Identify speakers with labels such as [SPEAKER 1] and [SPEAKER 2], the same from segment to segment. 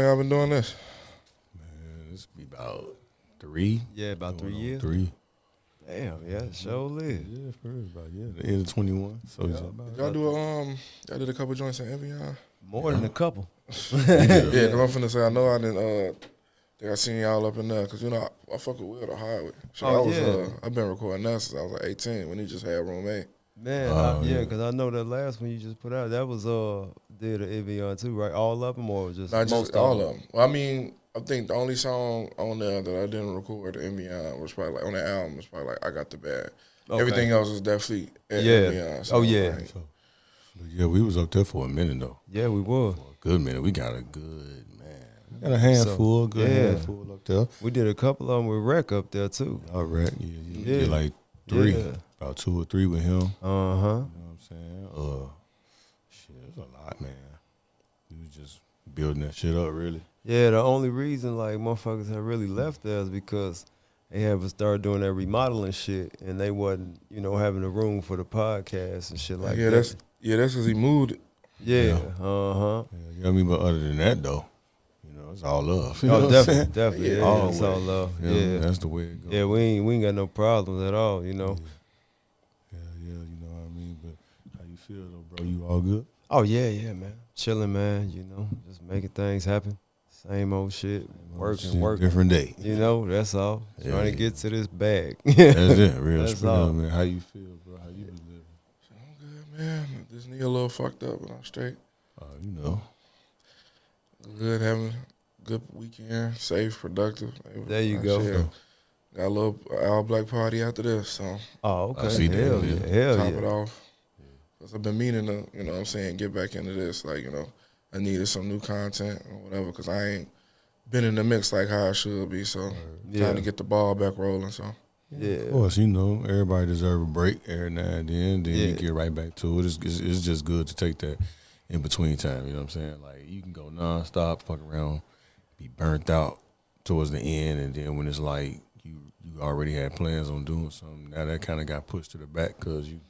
[SPEAKER 1] y'all been doing this?
[SPEAKER 2] Man, this be about 3.
[SPEAKER 3] Yeah, about 3 years.
[SPEAKER 2] 3.
[SPEAKER 3] Damn, yeah, sure live.
[SPEAKER 2] Yeah, first about the end of 21. So
[SPEAKER 1] Did y'all do y'all did a couple joints in Evian?
[SPEAKER 3] More than a couple.
[SPEAKER 1] Yeah, cause I'm finna say I know I didn't. Think I seen y'all up in there, cause you know I fuck with Will the Highway. Shit, I've been recording that since I was like 18 when he just had Room A.
[SPEAKER 3] Man, yeah, because I know that last one you just put out, that was did an Evian too, right? All of them or just
[SPEAKER 1] Not
[SPEAKER 3] most
[SPEAKER 1] just all of them. Well, I mean, I think the only song on there that I didn't record the Evian was probably like on the album was probably like I Got the Bag.
[SPEAKER 3] Okay.
[SPEAKER 1] Everything else was definitely at
[SPEAKER 3] Yeah.
[SPEAKER 1] Evian. So like,
[SPEAKER 2] yeah, we was up there for a minute though.
[SPEAKER 3] Yeah, we were.
[SPEAKER 2] For a good minute. We got a good we got a handful, handful up there.
[SPEAKER 3] We did a couple of them with Rec up there too.
[SPEAKER 2] All right, yeah. Did like 3, about 2 or 3 with him.
[SPEAKER 3] Uh-huh.
[SPEAKER 2] You know what I'm saying? Shit, it was a lot, man. We was just building that shit up, really.
[SPEAKER 3] Yeah, the only reason like motherfuckers have really left there is because they haven't started doing that remodeling shit, and they wasn't, having the room for the podcast and shit like that.
[SPEAKER 1] that's because he moved.
[SPEAKER 3] Yeah.
[SPEAKER 2] Yeah, you know what I mean? But other than that, though, it's all love. You know
[SPEAKER 3] Oh,
[SPEAKER 2] what
[SPEAKER 3] definitely,
[SPEAKER 2] I'm saying?
[SPEAKER 3] definitely. Yeah,
[SPEAKER 2] Always.
[SPEAKER 3] it's all love.
[SPEAKER 2] Yeah, that's the way it goes.
[SPEAKER 3] Yeah, we ain't got no problems at all,
[SPEAKER 2] Yeah, you know what I mean? But how you feel though, bro? You all good?
[SPEAKER 3] Oh yeah, man. Chilling, man, just making things happen. Same old shit. Working.
[SPEAKER 2] Different day.
[SPEAKER 3] That's all. Trying to get to this bag.
[SPEAKER 2] That's it, real
[SPEAKER 3] That's
[SPEAKER 2] spill,
[SPEAKER 3] all.
[SPEAKER 2] man. How you feel, bro? How you been living?
[SPEAKER 1] I'm good, man. This knee a little fucked up, but I'm straight. Good, having a good weekend, safe, productive.
[SPEAKER 3] There you go.
[SPEAKER 1] Shit. Got a little all-black party after this, so.
[SPEAKER 3] Oh, okay.
[SPEAKER 2] I see that,
[SPEAKER 3] Hell
[SPEAKER 2] man.
[SPEAKER 3] yeah. Hell
[SPEAKER 1] top
[SPEAKER 3] yeah.
[SPEAKER 1] it off. Because I've been meaning to, get back into this. Like, I needed some new content or whatever because I ain't been in the mix like how I should be. So, trying to get the ball back rolling, so.
[SPEAKER 3] Yeah.
[SPEAKER 2] Of course, everybody deserve a break every now and then you get right back to it. It's just good to take that in between time, you know what I'm saying? Like, you can go nonstop, fuck around, be burnt out towards the end, and then when it's like you already had plans on doing something, now that kind of got pushed to the back because you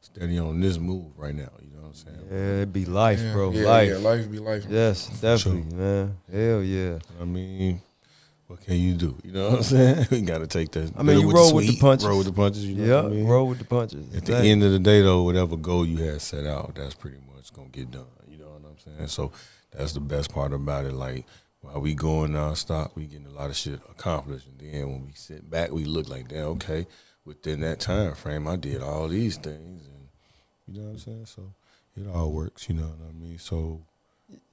[SPEAKER 2] steady on this move right now, you know what I'm saying?
[SPEAKER 3] Yeah, it be life, bro.
[SPEAKER 1] Yeah,
[SPEAKER 3] life.
[SPEAKER 1] Yeah, life be life.
[SPEAKER 3] Yes, definitely, man. Hell yeah.
[SPEAKER 2] I mean, what can you do? You know what I'm saying? We got to take that.
[SPEAKER 3] I mean, you roll with the punches.
[SPEAKER 2] Roll with the punches, you know what I mean?
[SPEAKER 3] Roll with the punches.
[SPEAKER 2] At the end of the day, though, whatever goal you had set out, that's pretty much going to get done. You know what I'm saying? So that's the best part about it. Like, while we going nonstop, we getting a lot of shit accomplished. And then when we sit back, we look like, damn, okay, within that time frame, I did all these things. And you know what I'm saying? So it all works, you know what I mean? So.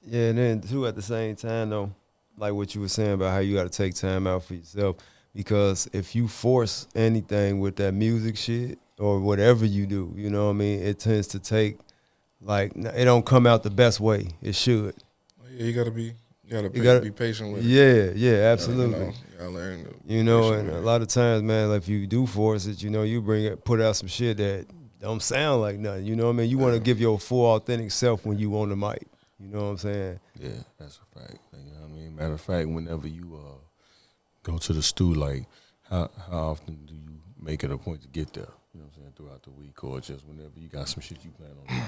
[SPEAKER 3] Yeah, and then, too, at the same time, though, like what you were saying about how you got to take time out for yourself, because if you force anything with that music shit or whatever you do, you know what I mean, it tends to take, like, it don't come out the best way it should.
[SPEAKER 1] Yeah, you gotta be patient with
[SPEAKER 3] it. Yeah, absolutely.
[SPEAKER 1] You gotta learn
[SPEAKER 3] and a lot of times, man, like if you do force it, you put out some shit that don't sound like nothing. You know what I mean? You want to give your full authentic self when you on the mic. You know what I'm saying?
[SPEAKER 2] Yeah, that's a fact. You know what I mean? Matter of fact, whenever you go to the stew, like, how often do you make it a point to get there? You know what I'm saying? Throughout the week, or just whenever you got some shit you plan on?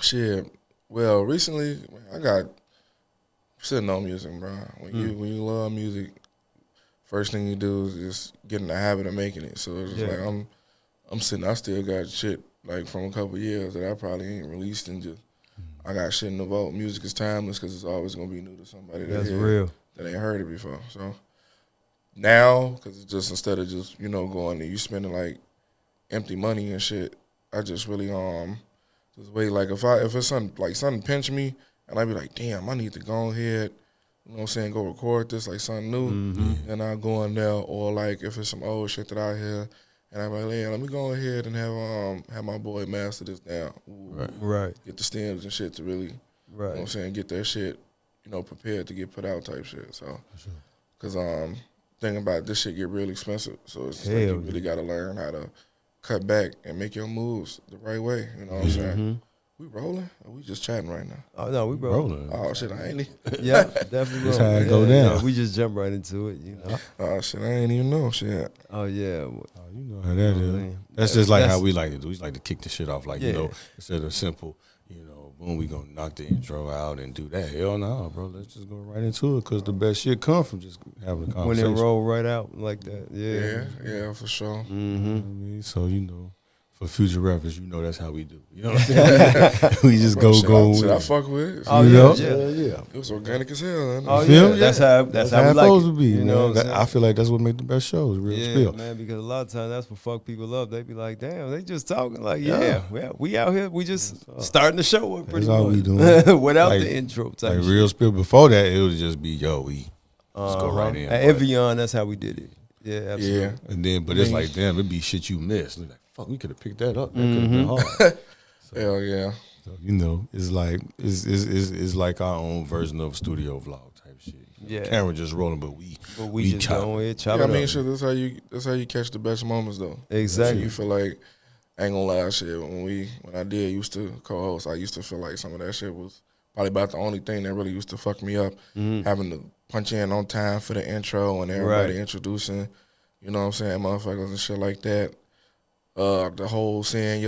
[SPEAKER 1] Shit. Well, recently I got sitting on music, bro. When you love music, first thing you do is just get in the habit of making it. So it's just like I'm sitting. I still got shit like from a couple years that I probably ain't released, and just I got shit in the vault. Music is timeless because it's always gonna be new to somebody
[SPEAKER 3] That's real.
[SPEAKER 1] That ain't heard it before. So now, because it's just instead of just going and you spending like empty money and shit, I just really just wait. Like if it's something pinch me, and I be like, damn, I need to go ahead, you know what I'm saying, go record this like something new, and I go in there. Or like if it's some old shit that I hear, and I'm like, yeah, let me go ahead and have my boy master this down.
[SPEAKER 3] Right.
[SPEAKER 1] Get the stems and shit to really, you know what I'm saying, get that shit, prepared to get put out type shit. So, because thinking about this shit get real expensive, so it's just like you really got to learn how to cut back and make your moves the right way. You know what I'm saying? We rolling? Or we just chatting right now?
[SPEAKER 3] Oh no, we rolling.
[SPEAKER 1] Oh shit, I ain't.
[SPEAKER 3] Yeah, definitely rolling.
[SPEAKER 2] That's how it go down.
[SPEAKER 3] We just jump right into it,
[SPEAKER 1] Oh shit, I ain't even know shit.
[SPEAKER 3] Oh yeah.
[SPEAKER 2] Oh, you know how that is. That's just like how we like to do. We like to kick the shit off, like instead of simple, boom, we gonna knock the intro out and do that. Hell no, bro. Let's just go right into it because the best shit come from just having a conversation.
[SPEAKER 3] When it roll right out like that.
[SPEAKER 1] Yeah, for sure.
[SPEAKER 2] You know what I mean? So, for future reference, that's how we do. You know what I'm saying? We just go.
[SPEAKER 1] Shit, I fuck with it.
[SPEAKER 3] Oh, yeah.
[SPEAKER 1] It was organic as hell.
[SPEAKER 3] Oh,
[SPEAKER 2] yeah.
[SPEAKER 3] That's how we
[SPEAKER 2] it's
[SPEAKER 3] like
[SPEAKER 2] supposed
[SPEAKER 3] it.
[SPEAKER 2] to be.
[SPEAKER 3] You know what I'm
[SPEAKER 2] I feel like that's what make the best shows, real spill.
[SPEAKER 3] Man, because a lot of times that's what fuck people up. They be like, damn, they just talking like, we out here, we just starting the show up pretty
[SPEAKER 2] That's all
[SPEAKER 3] much.
[SPEAKER 2] we doing.
[SPEAKER 3] Without
[SPEAKER 2] Like-
[SPEAKER 3] the intro type
[SPEAKER 2] Like
[SPEAKER 3] shit.
[SPEAKER 2] real spill. Before that, it would just be, we just go right in.
[SPEAKER 3] At Evian, that's how we did it. Yeah, absolutely.
[SPEAKER 1] Yeah.
[SPEAKER 2] And then, but it's like, damn, it'd be shit you missed. Like, fuck, we could have picked that up. That could have been hard.
[SPEAKER 1] Hell yeah.
[SPEAKER 2] So, it's like it's like our own version of studio vlog type shit.
[SPEAKER 3] Yeah.
[SPEAKER 2] Camera just rolling, but
[SPEAKER 3] we just
[SPEAKER 2] chop.
[SPEAKER 3] go ahead, chop
[SPEAKER 1] Yeah, I
[SPEAKER 3] it
[SPEAKER 1] mean,
[SPEAKER 3] up.
[SPEAKER 1] shit, that's how you catch the best moments, though.
[SPEAKER 3] Exactly.
[SPEAKER 1] So you feel like, I ain't gonna lie, shit, when I did used to co-host, I used to feel like some of that shit was probably about the only thing that really used to fuck me up, having to punch in on time for the intro and everybody introducing, you know what I'm saying, motherfuckers and shit like that. The whole saying,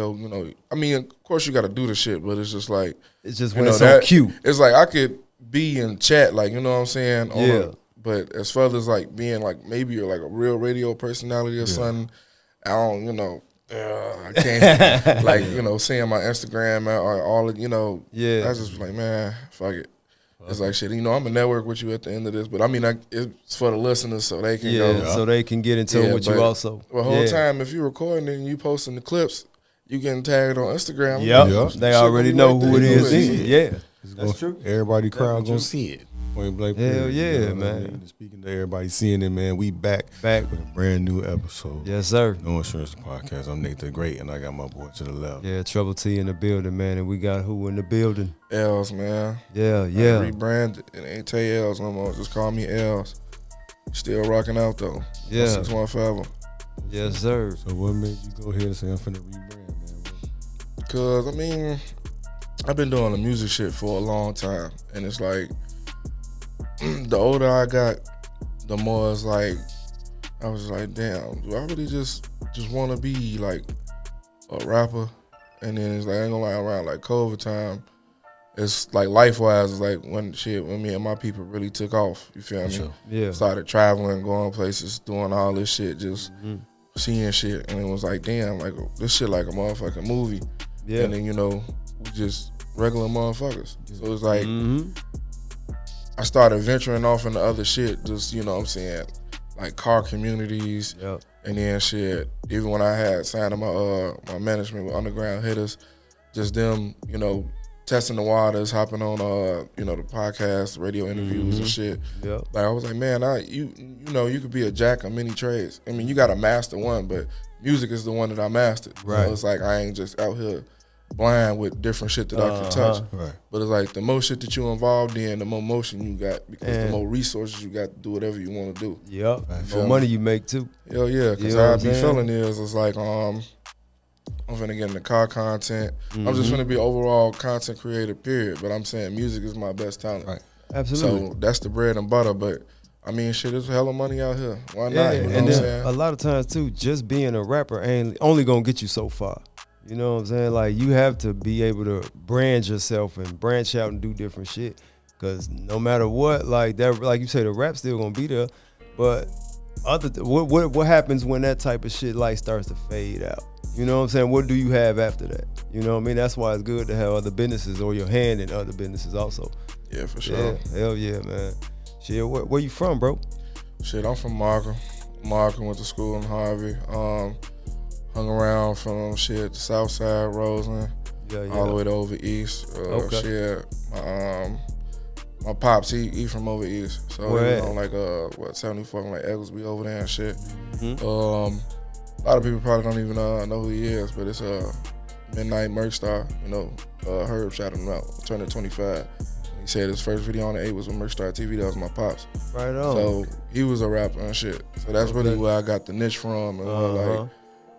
[SPEAKER 1] I mean, of course you got to do the shit, but it's just like,
[SPEAKER 3] It's just when it's so cute.
[SPEAKER 1] It's like I could be in chat, like, you know what I'm saying?
[SPEAKER 3] Yeah.
[SPEAKER 1] But as far as like being like maybe you're like a real radio personality or something, I don't, I can't like, seeing my Instagram or all of, I just like, man, fuck it. It's like shit, I'm gonna network with you at the end of this, but I mean, it's for the listeners so they can go.
[SPEAKER 3] So they can get into it with you also.
[SPEAKER 1] The whole time, if you're recording and you posting the clips, you getting tagged on Instagram.
[SPEAKER 3] Yep. They already know who it is. Yeah.
[SPEAKER 2] That's true. Everybody crowd gonna see it. Point blank.
[SPEAKER 3] Hell yeah,
[SPEAKER 2] what
[SPEAKER 3] man.
[SPEAKER 2] I mean? Speaking to everybody seeing it, man, we back with a brand new episode.
[SPEAKER 3] Yes, sir.
[SPEAKER 2] No Insurance Podcast. I'm Nate the Great, and I got my boy to the left.
[SPEAKER 3] Yeah, Trouble T in the building, man, and we got who in the building?
[SPEAKER 1] Lz, man.
[SPEAKER 3] Yeah.
[SPEAKER 1] I rebranded. It ain't Tae Lz no more. Just call me Lz. Still rocking out though.
[SPEAKER 3] Yeah.
[SPEAKER 1] 615 forever.
[SPEAKER 3] Yes, sir.
[SPEAKER 2] So what made you go ahead and say I'm finna rebrand, man?
[SPEAKER 1] Cause I mean, I've been doing the music shit for a long time, and it's like the older I got, the more it's like I was like, damn, do I really just want to be like a rapper? And then it's like I ain't gonna lie, around like COVID time, it's like life wise, it's like when me and my people really took off. You feel me?
[SPEAKER 2] Sure.
[SPEAKER 3] Yeah.
[SPEAKER 1] Started traveling, going places, doing all this shit, just seeing shit, and it was like, damn, like this shit like a motherfucking movie.
[SPEAKER 3] Yeah.
[SPEAKER 1] And then we just regular motherfuckers. So it's like I started venturing off into other shit, just what I'm saying, like car communities.
[SPEAKER 3] Yep.
[SPEAKER 1] And then shit, even when I had signed my management with Underground Hitters, just them, testing the waters, hopping on the podcast, radio interviews and shit.
[SPEAKER 3] Yep.
[SPEAKER 1] Like I was like, man, you could be a jack of many trades. I mean, you gotta master one, but music is the one that I mastered.
[SPEAKER 3] Right.
[SPEAKER 1] So it's like I ain't just out here blind with different shit that I can touch.
[SPEAKER 2] Right.
[SPEAKER 1] But it's like the more shit that you involved in, the more motion you got, because the more resources you got to do whatever you want to do.
[SPEAKER 3] Yep. More money you make too.
[SPEAKER 1] Hell yeah, because how I be feeling is it's like I'm finna get into car content. I'm just finna be an overall content creator, period. But I'm saying music is my best talent.
[SPEAKER 2] Right.
[SPEAKER 3] Absolutely.
[SPEAKER 1] So that's the bread and butter. But I mean, shit, there's hella money out here. Why not? You know
[SPEAKER 3] and
[SPEAKER 1] what I'm
[SPEAKER 3] then
[SPEAKER 1] saying?
[SPEAKER 3] a lot of times too, just being a rapper ain't only gonna get you so far. You know what I'm saying? Like you have to be able to brand yourself and branch out and do different shit. Cause no matter what, like that, like you say, the rap still gonna be there. But what happens when that type of shit like starts to fade out? You know what I'm saying? What do you have after that? You know what I mean? That's why it's good to have other businesses or your hand in other businesses also.
[SPEAKER 1] Yeah, for sure.
[SPEAKER 3] Yeah, hell yeah, man. Shit, where you from, bro?
[SPEAKER 1] Shit, I'm from Markham. Went to school in Harvey. Hung around from the South Side, Roseland, all the way to over east.
[SPEAKER 3] Okay.
[SPEAKER 1] Shit, my pops, he from over east, so
[SPEAKER 3] Where
[SPEAKER 1] he was on 74, like Egglesby over there and shit.
[SPEAKER 3] Mm-hmm.
[SPEAKER 1] A lot of people probably don't even know who he is, but it's Midnight Merch Star. Herb shouted him out, turning 25. He said his first video on the 8 was with Merch Star TV. That was my pops.
[SPEAKER 3] Right on.
[SPEAKER 1] So he was a rapper and shit. So that's really where I got the niche from, and where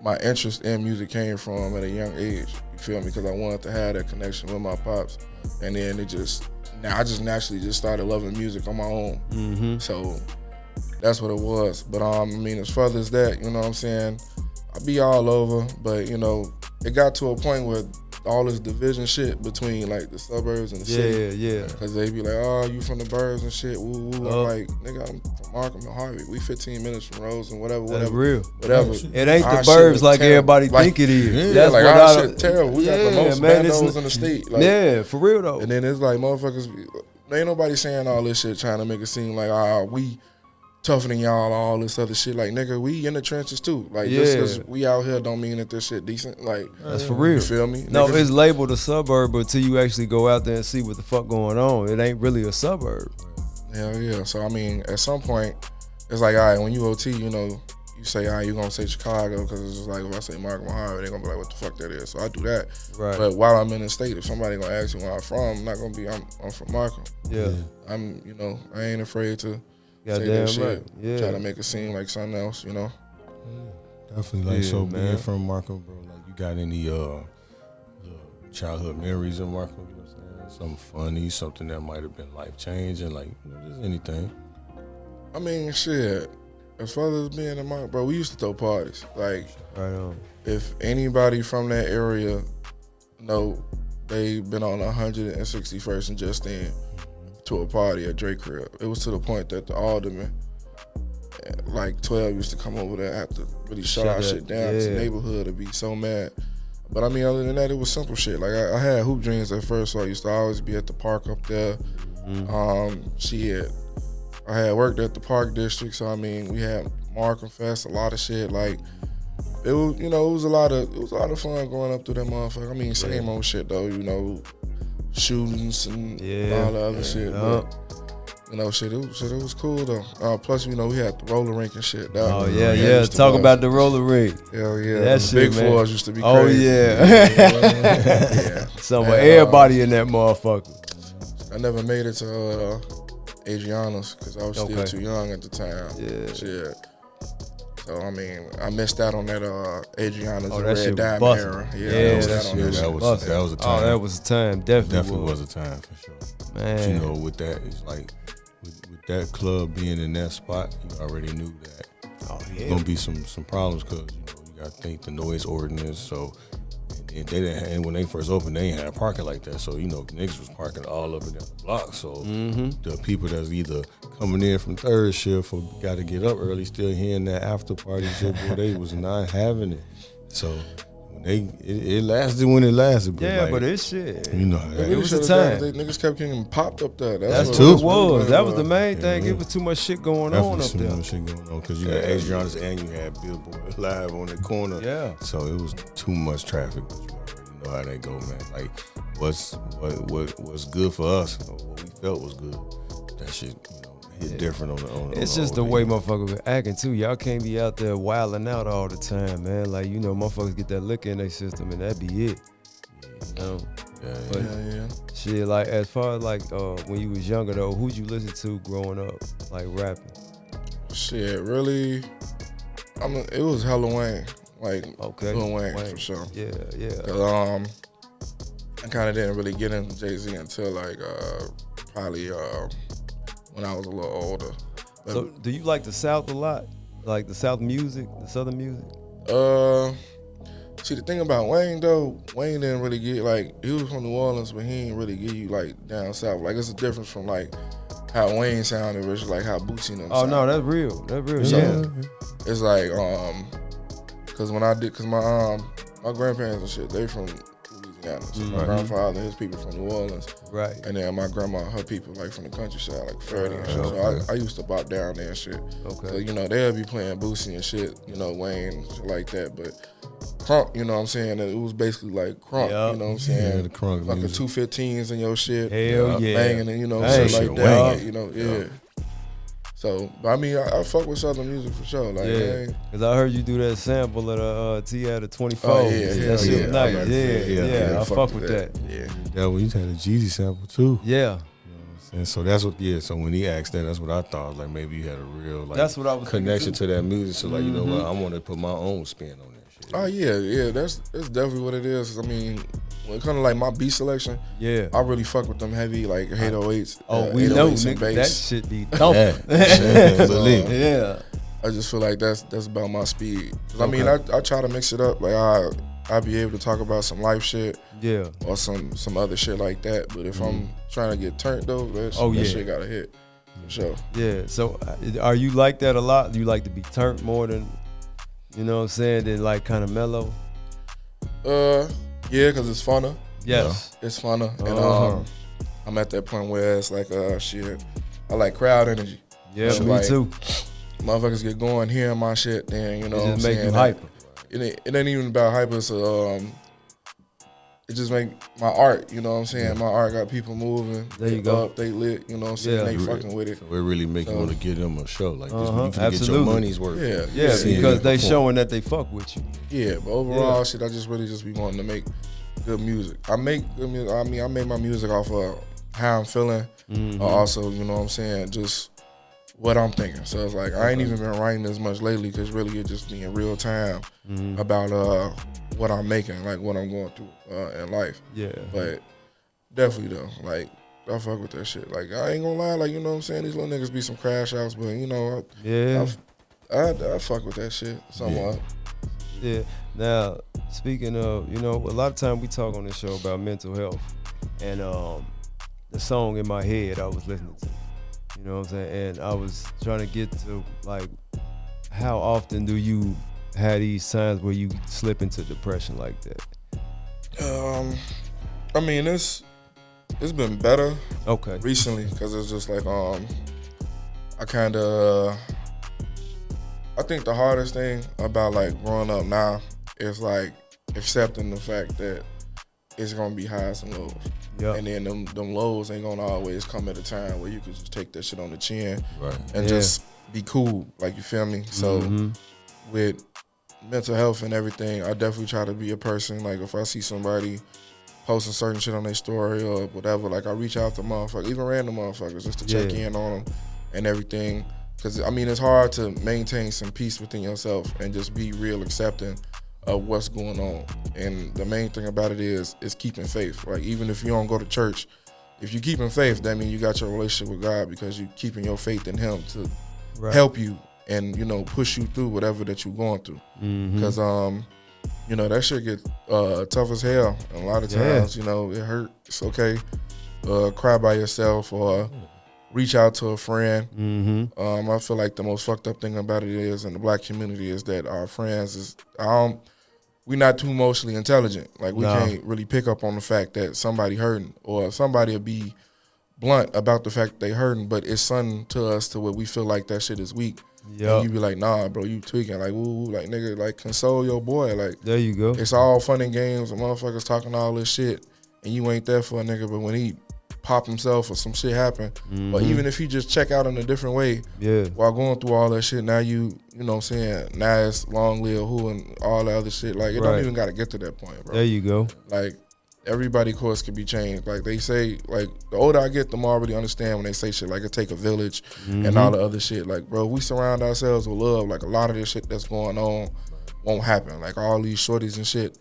[SPEAKER 1] my interest in music came from at a young age. You feel me? Because I wanted to have that connection with my pops, and then I just naturally just started loving music on my own.
[SPEAKER 3] Mm-hmm.
[SPEAKER 1] So that's what it was. But I mean, as far as that, you know what I'm saying, I be all over. But it got to a point where all this division shit between like the suburbs and the city.
[SPEAKER 3] Yeah.
[SPEAKER 1] Cause they be like, oh, you from the burbs and shit. Woo woo. I'm like, nigga, I'm from Markham and Harvey. We 15 minutes from Rose and whatever.
[SPEAKER 3] That's real.
[SPEAKER 1] Whatever.
[SPEAKER 3] It ain't
[SPEAKER 1] Our
[SPEAKER 3] the burbs like
[SPEAKER 1] terrible.
[SPEAKER 3] everybody think it is.
[SPEAKER 1] Yeah,
[SPEAKER 3] That's
[SPEAKER 1] like
[SPEAKER 3] what
[SPEAKER 1] our shit terrible. We got the most
[SPEAKER 3] man,
[SPEAKER 1] bandos in the state. Like,
[SPEAKER 3] yeah, for real though.
[SPEAKER 1] and then it's like motherfuckers. Ain't nobody saying all this shit trying to make it seem like we tougher than y'all, all this other shit. Like, nigga, we in the trenches too. Like, just because we out here don't mean that this shit decent. Like,
[SPEAKER 3] that's for real.
[SPEAKER 1] You feel me?
[SPEAKER 3] No,
[SPEAKER 1] Niggas,
[SPEAKER 3] it's labeled a suburb until you actually go out there and see what the fuck going on. It ain't really a suburb.
[SPEAKER 1] Hell yeah. So, I mean, at some point, it's like, all right, when you OT, you know, you say, all right, you going to say Chicago, because it's just like, if I say Markham, Ohio, they going to be like, what the fuck that is? So I do that.
[SPEAKER 3] Right.
[SPEAKER 1] But while I'm in the state, if somebody going to ask me where I'm from, I'm not going to be, I'm from Markham.
[SPEAKER 3] Yeah.
[SPEAKER 1] I'm, you know, I ain't afraid to say
[SPEAKER 3] Goddamn
[SPEAKER 1] that shit.
[SPEAKER 3] right. Yeah.
[SPEAKER 1] Try to make it seem like something else, you know?
[SPEAKER 2] Definitely. Like,
[SPEAKER 3] Yeah,
[SPEAKER 2] so
[SPEAKER 3] man.
[SPEAKER 2] being from Markham, bro, like, you got any little childhood memories in Markham? You know what I'm saying? Something funny, something that might have been life changing, like, you know, just anything.
[SPEAKER 1] I mean, shit. As far as being in Markham, bro, we used to throw parties. Like,
[SPEAKER 3] Right on.
[SPEAKER 1] if anybody from that area know they been on 161st and just in to a party at Drake crib, it was to the point that the alderman, like 12, used to come over there, have to really shut our shit down.
[SPEAKER 3] Yeah.
[SPEAKER 1] The neighborhood would be so mad. But I mean, other than that, it was simple shit. Like, I had hoop dreams at first, so I used to always be at the park up there. I had worked at the Park District, so I mean, we had Markham Fest, a lot of shit. Like, it was, you know, it was a lot of fun going up through that motherfucker. I mean, same old shit though, you know, shootings and all the other shit. But, you know, shit, it was cool though. Plus, you know, we had the roller rink and shit.
[SPEAKER 3] Yeah. Talk about the roller rink.
[SPEAKER 1] Hell yeah.
[SPEAKER 3] That
[SPEAKER 1] the
[SPEAKER 3] shit,
[SPEAKER 1] big
[SPEAKER 3] man.
[SPEAKER 1] floors used to be
[SPEAKER 3] Oh
[SPEAKER 1] crazy.
[SPEAKER 3] yeah. So everybody in that motherfucker.
[SPEAKER 1] I never made it to Adriana's because I was still too young at the time.
[SPEAKER 3] Yeah.
[SPEAKER 1] Shit. So, I mean, I missed out on that Adriana's
[SPEAKER 3] Oh,
[SPEAKER 1] and
[SPEAKER 3] that
[SPEAKER 1] Red
[SPEAKER 3] shit was
[SPEAKER 1] Diamond
[SPEAKER 3] busting.
[SPEAKER 1] era.
[SPEAKER 3] Yeah,
[SPEAKER 1] that
[SPEAKER 2] was a time.
[SPEAKER 3] Oh, that was a time.
[SPEAKER 2] Definitely was a time for sure.
[SPEAKER 3] Man.
[SPEAKER 2] But you know, with that, it's like with that club being in that spot, you already knew that there's gonna be some problems because you know you gotta think the noise ordinance. So and they didn't. And when they first opened, they ain't had parking like that. So you know, niggas was parking all up and down the block. So the people that's either coming in from third shift or got to get up early, still hearing that after party shit, boy, they was not having it. So. It lasted when it lasted. But
[SPEAKER 3] Yeah,
[SPEAKER 2] like,
[SPEAKER 3] but it's shit.
[SPEAKER 2] You know,
[SPEAKER 3] It was a time.
[SPEAKER 1] Niggas kept getting popped up there.
[SPEAKER 3] That's
[SPEAKER 1] what
[SPEAKER 3] what
[SPEAKER 1] it
[SPEAKER 3] it was.
[SPEAKER 1] really
[SPEAKER 3] That was the main thing.
[SPEAKER 2] Yeah.
[SPEAKER 3] It was too much shit going
[SPEAKER 2] definitely
[SPEAKER 3] on up
[SPEAKER 2] some
[SPEAKER 3] there.
[SPEAKER 2] more shit going on because you had Adriana's and you had Billboard Live on the corner.
[SPEAKER 3] Yeah.
[SPEAKER 2] So it was too much traffic. But you already know how they go, man. Like what's good for us, or what we felt was good. That shit, you know, hit different on the.
[SPEAKER 3] It's just the way motherfuckers were acting too. Y'all can't be out there wilding out all the time, man. Like, you know, motherfuckers get that liquor in their system and that be it. You know? But shit, like as far as like when you was younger though, who'd you listen to growing up, like rapping?
[SPEAKER 1] Shit, really, it was hella Wayne. Like, Lil Wayne for sure.
[SPEAKER 3] Yeah.
[SPEAKER 1] 'Cause, I kind of didn't really get into Jay-Z until like probably when I was a little older. But,
[SPEAKER 3] So do you like the South a lot? Like the South music, the Southern music?
[SPEAKER 1] see, the thing about Wayne though, Wayne didn't really get like, he was from New Orleans, but he didn't really give you like down south. Like, it's a difference from like how Wayne sounded versus like how Bootsy and them
[SPEAKER 3] Oh
[SPEAKER 1] sounded.
[SPEAKER 3] no, that's real. That's real.
[SPEAKER 1] So,
[SPEAKER 3] Yeah.
[SPEAKER 1] it's like, cause my grandparents and shit, they from Louisiana. So my grandfather, his people from New Orleans.
[SPEAKER 3] Right.
[SPEAKER 1] And then my grandma, her people like from the countryside, like Freddie and shit. So I used to bop down there and shit.
[SPEAKER 3] Okay.
[SPEAKER 1] So, you know, they'll be playing Boosie and shit, you know, Wayne, shit like that. But crunk, you know what I'm saying? It was basically like crunk,
[SPEAKER 3] Yep.
[SPEAKER 1] you know what I'm saying?
[SPEAKER 2] Yeah, the crunk
[SPEAKER 1] like
[SPEAKER 2] music.
[SPEAKER 1] a 215s in your shit.
[SPEAKER 3] Hell yeah.
[SPEAKER 1] Banging and, you know,
[SPEAKER 3] Bang.
[SPEAKER 1] shit like
[SPEAKER 2] Shit,
[SPEAKER 1] that.
[SPEAKER 2] Wayne.
[SPEAKER 1] You know, yeah. So, but I mean, I fuck with Southern music for sure. Like,
[SPEAKER 3] Yeah, cause I heard you do that sample of the T out of 24.
[SPEAKER 1] Oh, yeah,
[SPEAKER 3] that
[SPEAKER 1] hell
[SPEAKER 3] shit
[SPEAKER 1] yeah.
[SPEAKER 3] was nice.
[SPEAKER 1] I like
[SPEAKER 3] Yeah,
[SPEAKER 1] that.
[SPEAKER 3] I fuck with that.
[SPEAKER 1] Yeah.
[SPEAKER 2] That one, you had a Jeezy sample too.
[SPEAKER 3] Yeah,
[SPEAKER 2] And so that's what, so when he asked that, that's what I thought. Like maybe you had a real like
[SPEAKER 3] That's what I was
[SPEAKER 2] connection
[SPEAKER 3] thinking,
[SPEAKER 2] to that music. So like, you know what, I want to put my own spin on that shit.
[SPEAKER 1] Oh yeah, that's definitely what it is. I mean, when it comes to like my beat selection,
[SPEAKER 3] yeah.
[SPEAKER 1] I really fuck with them heavy like 808s.
[SPEAKER 3] Oh, we know,
[SPEAKER 1] 808s and
[SPEAKER 3] nigga, that
[SPEAKER 1] bass.
[SPEAKER 3] shit be thumping.
[SPEAKER 2] Yeah, believe me.
[SPEAKER 3] Yeah.
[SPEAKER 1] I just feel like that's about my speed. 'Cause I mean, I try to mix it up. Like I'll be able to talk about some life shit.
[SPEAKER 3] Yeah.
[SPEAKER 1] Or some other shit like that. But if I'm trying to get turned though, that shit gotta hit. For sure.
[SPEAKER 3] Yeah. So are you like that a lot? Do you like to be turned more than, you know what I'm saying, than like kind of mellow?
[SPEAKER 1] Yeah, cause it's funner.
[SPEAKER 3] Yes.
[SPEAKER 1] It's funner. And I'm at that point where it's like shit. I like crowd energy.
[SPEAKER 3] Yeah,
[SPEAKER 1] so
[SPEAKER 3] me
[SPEAKER 1] like,
[SPEAKER 3] too.
[SPEAKER 1] Motherfuckers get going hearing my shit, then you know what I'm
[SPEAKER 3] make
[SPEAKER 1] saying?
[SPEAKER 3] You hyper.
[SPEAKER 1] It ain't even about hyper, so it just make my art, you know what I'm saying? Yeah. My art got people moving.
[SPEAKER 3] There you go.
[SPEAKER 1] Up, they lit, you know what I'm saying? They fucking with it.
[SPEAKER 2] So it really make you want to give them a show like this. You can
[SPEAKER 3] Absolutely.
[SPEAKER 2] get your money's worth.
[SPEAKER 3] Yeah, because they showing that they fuck with you.
[SPEAKER 1] Yeah, but overall, shit, I just really be wanting to make good music. I make good music. I mean, I make my music off of how I'm feeling. Also, you know what I'm saying, just what I'm thinking. So it's like I ain't even been writing as much lately because really it just be in real time about what I'm making, like what I'm going through in life. Yeah. But definitely though, like I fuck with that shit. Like I ain't gonna lie, like you know what I'm saying, these little niggas be some crash outs, but you know, I fuck with that shit somewhat.
[SPEAKER 3] Yeah. Now speaking of, you know, a lot of time we talk on this show about mental health, and the song in my head I was listening to. You know what I'm saying? And I was trying to get to like, how often do you have these times where you slip into depression like that?
[SPEAKER 1] I mean it's been better.
[SPEAKER 3] Okay.
[SPEAKER 1] Recently, because it's just like I think the hardest thing about like growing up now is like accepting the fact that it's gonna be highs and lows. Yep. And then them lows ain't gonna always come at a time where you can just take that shit on the chin and just be cool, like you feel me? So with mental health and everything, I definitely try to be a person, like if I see somebody posting certain shit on their story or whatever, like I reach out to motherfuckers, even random motherfuckers, just to check in on them and everything. Cause I mean, it's hard to maintain some peace within yourself and just be real accepting of what's going on. And the main thing about it is keeping faith. Like even if you don't go to church, if you keeping faith, that means you got your relationship with God because you keeping your faith in Him to help you and you know push you through whatever that you're going through. Because you know that shit get tough as hell. And a lot of times, you know, it hurt. It's okay. Cry by yourself or reach out to a friend. I feel like the most fucked up thing about it is in the black community is that our friends is we're not too emotionally intelligent. Like we can't really pick up on the fact that somebody hurting or somebody will be blunt about the fact that they hurting, but it's something to us to where we feel like that shit is weak. And you be like, nah, bro, you tweaking. Like, woo, like nigga, like console your boy. Like
[SPEAKER 3] there you go.
[SPEAKER 1] It's all fun and games and motherfuckers talking all this shit and you ain't there for a nigga, but when he pop himself or some shit happen, or even if he just check out in a different way while going through all that shit, now you know what I'm saying, now it's long live who and all the other shit. Like it don't even gotta get to that point, bro.
[SPEAKER 3] There you go.
[SPEAKER 1] Like everybody course can be changed. Like they say, like the older I get, the more I really understand when they say shit like it take a village and all the other shit. Like bro, we surround ourselves with love. Like a lot of this shit that's going on won't happen. Like all these shorties and shit,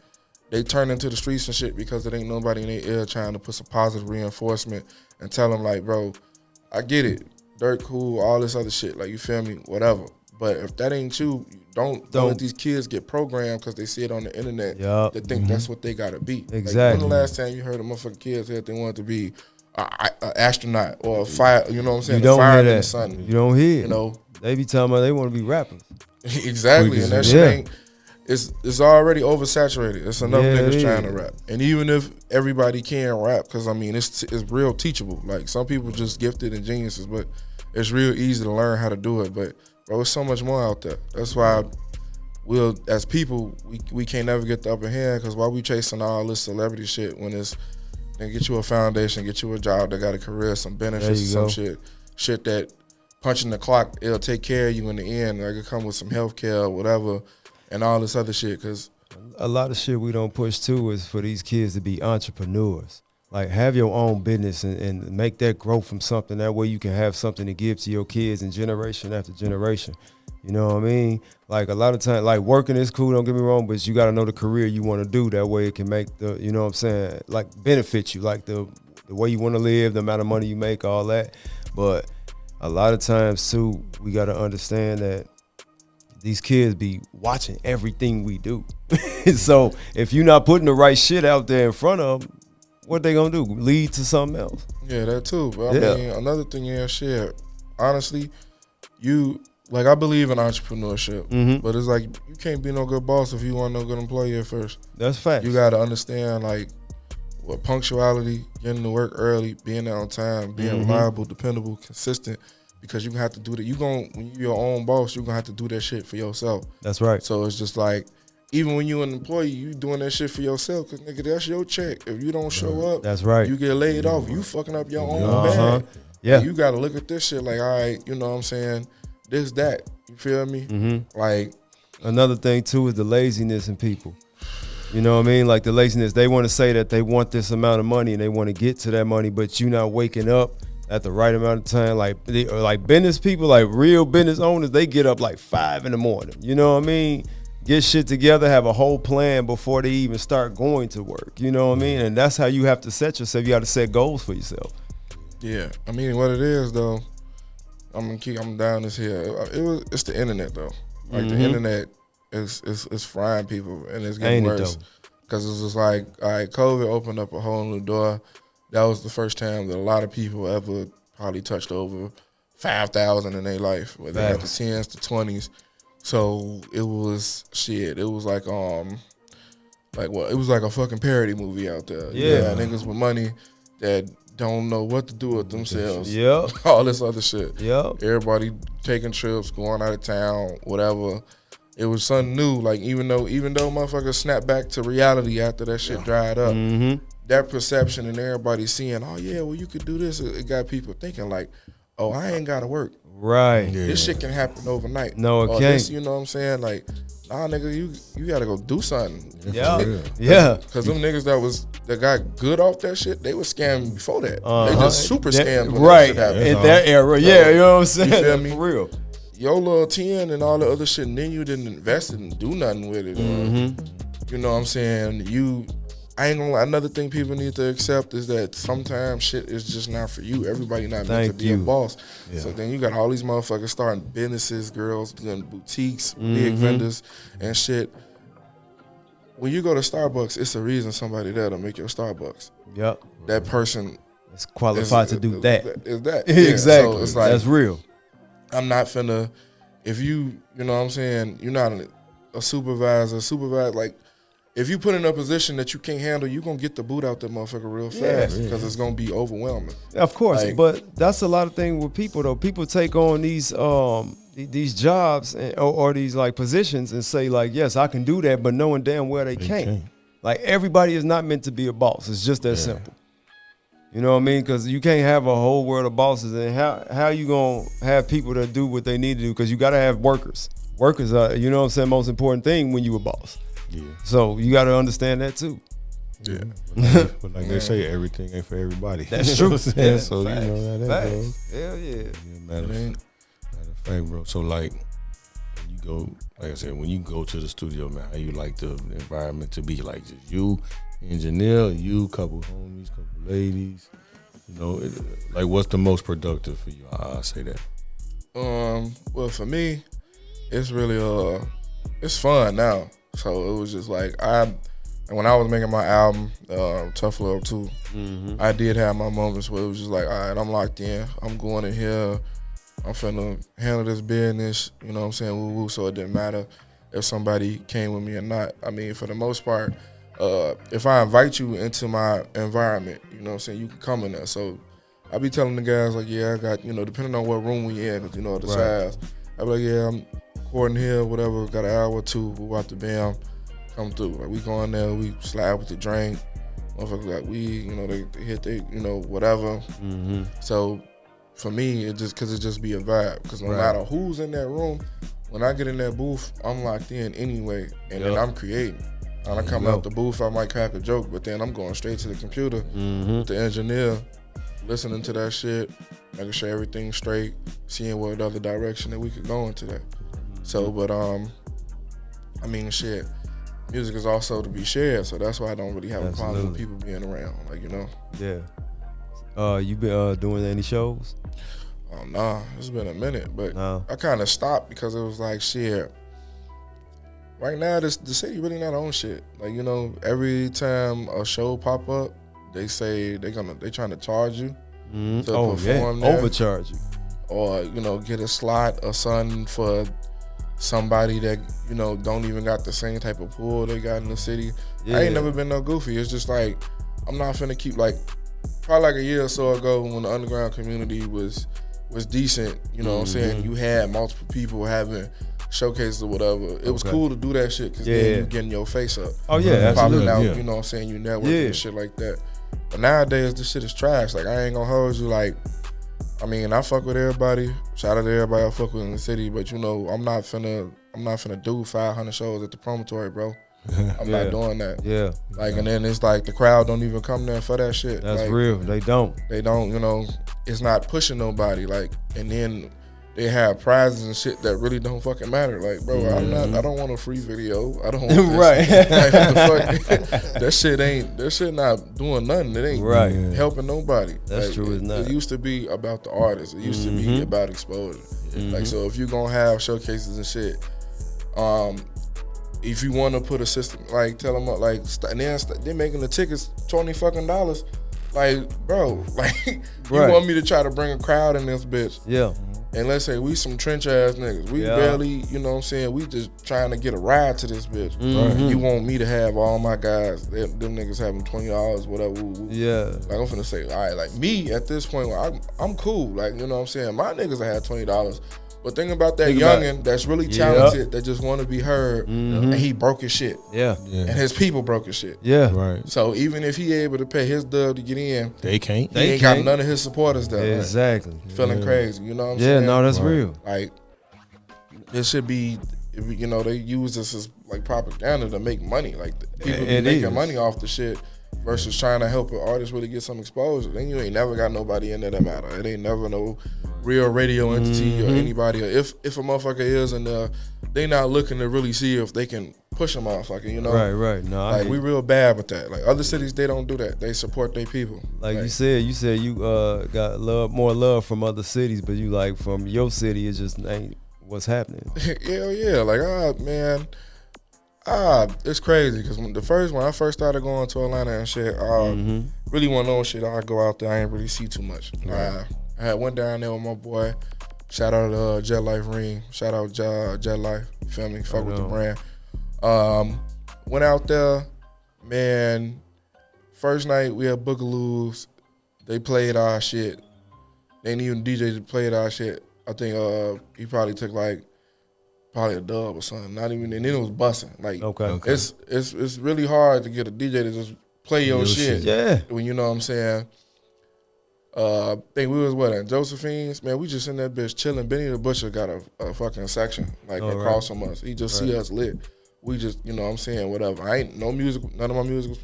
[SPEAKER 1] they turn into the streets and shit because there ain't nobody in their ear trying to put some positive reinforcement and tell them like, bro, I get it, dirt cool, all this other shit, like you feel me, whatever. But if that ain't you, don't let these kids get programmed because they see it on the internet to think that's what they gotta be.
[SPEAKER 3] Exactly.
[SPEAKER 1] Like, when the last time you heard a motherfucking kid say that they wanted to be an astronaut or a fire, you know what I'm saying?
[SPEAKER 3] You don't hear that.
[SPEAKER 1] Something,
[SPEAKER 3] you don't hear it.
[SPEAKER 1] You know,
[SPEAKER 3] they be talking about they want to be rappers.
[SPEAKER 1] Exactly, and that shit ain't. It's already oversaturated. It's enough niggas trying to rap. And even if everybody can rap, because I mean, it's real teachable. Like some people just gifted and geniuses, but it's real easy to learn how to do it. But bro, there's so much more out there. That's why as people, we can't never get the upper hand because why we chasing all this celebrity shit when it's then get you a foundation, get you a job that got a career, some benefits, some shit that punching the clock, it'll take care of you in the end. Like it come with some health care, whatever. And all this other shit, because
[SPEAKER 3] a lot of shit we don't push too is for these kids to be entrepreneurs. Like have your own business and make that grow from something. That way you can have something to give to your kids and generation after generation. You know what I mean? Like a lot of times, like working is cool, don't get me wrong, but you got to know the career you want to do. That way it can make the, you know what I'm saying, like benefit you, like the way you want to live, the amount of money you make, all that. But a lot of times too, we got to understand that these kids be watching everything we do. So if you're not putting the right shit out there in front of them, what they gonna do? Lead to something else?
[SPEAKER 1] Yeah, that too. But I mean, another thing, shit. Honestly, I believe in entrepreneurship, but it's like you can't be no good boss if you want no good employee at first.
[SPEAKER 3] That's fact.
[SPEAKER 1] You got to understand what punctuality, getting to work early, being there on time, being reliable, dependable, consistent. Because you gonna have to do that. When you're your own boss, you're gonna have to do that shit for yourself.
[SPEAKER 3] That's right.
[SPEAKER 1] So it's just like, even when you an employee, you doing that shit for yourself. Cause nigga, that's your check. If you don't show up,
[SPEAKER 3] that's right.
[SPEAKER 1] You get laid off. You fucking up your own bag.
[SPEAKER 3] Yeah.
[SPEAKER 1] You gotta look at this shit like, all right, you know what I'm saying? This, that. You feel me? Like,
[SPEAKER 3] another thing too is the laziness in people. You know what I mean? Like the laziness. They want to say that they want this amount of money and they want to get to that money, but you not waking up at the right amount of time. Like business people, like real business owners, they get up like 5 in the morning. You know what I mean? Get shit together, have a whole plan before they even start going to work. You know what I mean? And that's how you have to set yourself. You got to set goals for yourself.
[SPEAKER 1] Yeah, I mean, what it is though, I'm down this here. It's the internet though. Like the internet is frying people and it's getting worse. Because it's just like, all right, COVID opened up a whole new door. That was the first time that a lot of people ever probably touched over 5,000 in their life, where they got the 10s to 20s. So it was shit. It was like it was like a fucking parody movie out there.
[SPEAKER 3] Yeah,
[SPEAKER 1] niggas with money that don't know what to do with themselves.
[SPEAKER 3] Yep.
[SPEAKER 1] All this other shit.
[SPEAKER 3] Yep.
[SPEAKER 1] Everybody taking trips, going out of town, whatever. It was something new. Like even though motherfuckers snapped back to reality after that shit dried up, that perception and everybody seeing, oh yeah, well you could do this. It got people thinking like, oh, I ain't gotta work.
[SPEAKER 3] Right.
[SPEAKER 1] Yeah. This shit can happen overnight.
[SPEAKER 3] No, it can't.
[SPEAKER 1] This, you know what I'm saying? Like, nah, nigga, you gotta go do something.
[SPEAKER 3] Yeah.
[SPEAKER 1] Because them niggas that got good off that shit, they were scamming before that. They just super scammed when that shit happened.
[SPEAKER 3] In that era. Yeah, you know what I'm saying?
[SPEAKER 1] You feel me?
[SPEAKER 3] For real.
[SPEAKER 1] Your little 10 and all the other shit, and then you didn't invest it and do nothing with it. You know what I'm saying? I ain't gonna lie, another thing people need to accept is that sometimes shit is just not for you. Everybody not meant to be a boss. Yeah. So then you got all these motherfuckers starting businesses, girls doing boutiques, big vendors and shit. When you go to Starbucks, it's a reason somebody there to make your Starbucks.
[SPEAKER 3] Yep.
[SPEAKER 1] That person
[SPEAKER 3] is qualified to do that.
[SPEAKER 1] Is that.
[SPEAKER 3] Exactly.
[SPEAKER 1] So it's like,
[SPEAKER 3] that's real.
[SPEAKER 1] I'm not finna, if you know what I'm saying, you're not a supervisor, like, if you put in a position that you can't handle, you're going to get the boot out that motherfucker real fast because it's going to be overwhelming.
[SPEAKER 3] Of course, but that's a lot of things with people, though. People take on these jobs or these, like, positions and say, like, yes, I can do that, but knowing damn well they can't. Like, everybody is not meant to be a boss. It's just that simple. You know what I mean? Because you can't have a whole world of bosses. And how you going to have people that do what they need to do? Because you got to have workers. Workers are, you know what I'm saying, most important thing when you a boss. Yeah. So you got to understand that too.
[SPEAKER 2] Yeah. But like they say, everything ain't for everybody.
[SPEAKER 3] That's true.
[SPEAKER 2] So
[SPEAKER 3] facts.
[SPEAKER 2] You know that, bro.
[SPEAKER 3] Hell yeah.
[SPEAKER 2] Matter of fact, bro. So like when you go, like I said, when you go to the studio, man, how you like the environment to be? Like just you, engineer, you, couple homies, couple ladies. You know, like what's the most productive for you? I say that.
[SPEAKER 1] Well, for me, it's really it's fun now. So it was just like when I was making my album, Tough Love 2, I did have my moments where it was just like, all right, I'm locked in. I'm going in here. I'm finna handle this business. You know what I'm saying? Woo woo. So it didn't matter if somebody came with me or not. I mean, for the most part, if I invite you into my environment, you know what I'm saying, you can come in there. So I be telling the guys like, yeah, I got, you know, depending on what room we in, you know, the size. I be like, yeah, I'm recording here, whatever, got an hour or two, we about to bam, come through. Like we go in there, we slide with the drink, motherfuckers got weed, you know, they hit they, you know, whatever. So for me, it just be a vibe. Because no matter who's in that room, when I get in that booth, I'm locked in anyway, and then I'm creating. When I come out the booth, I might crack a joke, but then I'm going straight to the computer with the engineer, listening to that shit, making sure everything's straight, seeing what other direction that we could go into that. So, but I mean, shit, music is also to be shared, so that's why I don't really have a problem with people being around, like, you know.
[SPEAKER 3] Yeah. You been doing any shows?
[SPEAKER 1] Nah, it's been a minute, but I kind of stopped because it was like, shit, right now the city really not on shit. Like, you know, every time a show pop up, they say they trying to charge you to perform there.
[SPEAKER 3] Overcharge you.
[SPEAKER 1] Or, you know, get a slot or something for somebody that, you know, don't even got the same type of pool they got in the city. I ain't never been no goofy. It's just like, I'm not finna keep, like, probably like a year or so ago when the underground community was decent, you know what I'm saying? You had multiple people having showcases or whatever. It was cool to do that shit because then you getting your face up.
[SPEAKER 3] Oh, yeah,
[SPEAKER 1] popping
[SPEAKER 3] absolutely.
[SPEAKER 1] out, you know what I'm saying? You networking and shit like that. But nowadays, this shit is trash. Like, I ain't gonna hold you. Like, I mean, I fuck with everybody. Shout out to everybody I fuck with in the city. But, you know, I'm not finna do 500 shows at the promontory, bro. I'm not doing that. Yeah. Like, and then it's like the crowd don't even come there for that shit.
[SPEAKER 3] That's
[SPEAKER 1] like,
[SPEAKER 3] real. They don't,
[SPEAKER 1] you know, it's not pushing nobody. Like, and then they have prizes and shit that really don't fucking matter. Like, bro, I don't want a free video. I don't want this.
[SPEAKER 3] Right.
[SPEAKER 1] Like, what the fuck? that shit not doing nothing. It ain't helping nobody.
[SPEAKER 3] That's
[SPEAKER 1] like,
[SPEAKER 3] true. It's not.
[SPEAKER 1] It used to be about the artist. It used to be about exposure. Like, so if you gonna have showcases and shit, if you want to put a system, like, tell them, like, they're making the tickets $20 fucking. Like, bro, like, you want me to try to bring a crowd in this bitch? Yeah. And let's say we some trench ass niggas. We barely, you know what I'm saying, we just trying to get a ride to this bitch. You want me to have all my guys, them niggas having $20, whatever. Yeah. Like, I'm finna say, all right, like, me at this point, I'm cool. Like, you know what I'm saying? My niggas had $20. But think about that youngin' that's really talented, that just want to be heard, and he broke his shit. Yeah. And his people broke his shit. Yeah. Right. So even if he able to pay his dub to get in,
[SPEAKER 2] they can't.
[SPEAKER 1] He ain't got none of his supporters there.
[SPEAKER 3] Exactly.
[SPEAKER 1] Like, feeling crazy. You know what I'm saying?
[SPEAKER 3] Yeah, no, that's real.
[SPEAKER 1] Like, it should be, you know, they use this as, like, propaganda to make money. Like, people be making money off the shit versus trying to help an artist really get some exposure. Then you ain't never got nobody in there that matter. It ain't never no real radio entity or anybody. Or if a motherfucker is in there, they not looking to really see if they can push a motherfucker, you know?
[SPEAKER 3] Right. No,
[SPEAKER 1] like, we real bad with that. Like, other cities, they don't do that. They support their people.
[SPEAKER 3] Like you said you got more love from other cities, but you like from your city, it just ain't what's happening.
[SPEAKER 1] Yeah. Like, man. It's crazy because when I first started going to Atlanta and shit, really want to know shit. I go out there, I ain't really see too much. Right. I had went down there with my boy. Shout out to Jet Life Ring. Shout out Jet Life. You feel me? Fuck with the brand. Went out there, man. First night we had Boogaloos. They played our shit. They ain't even DJ that played our shit. I think he probably took like a dub or something. Not even, and then it was busting. Like, it's really hard to get a DJ to just play your shit. Yeah. When you know what I'm saying. I think we was at Josephine's. Man, we just in that bitch chilling. Benny the Butcher got a fucking section like across from us. He just see us lit. We just, you know what I'm saying, whatever. I ain't no music. None of our music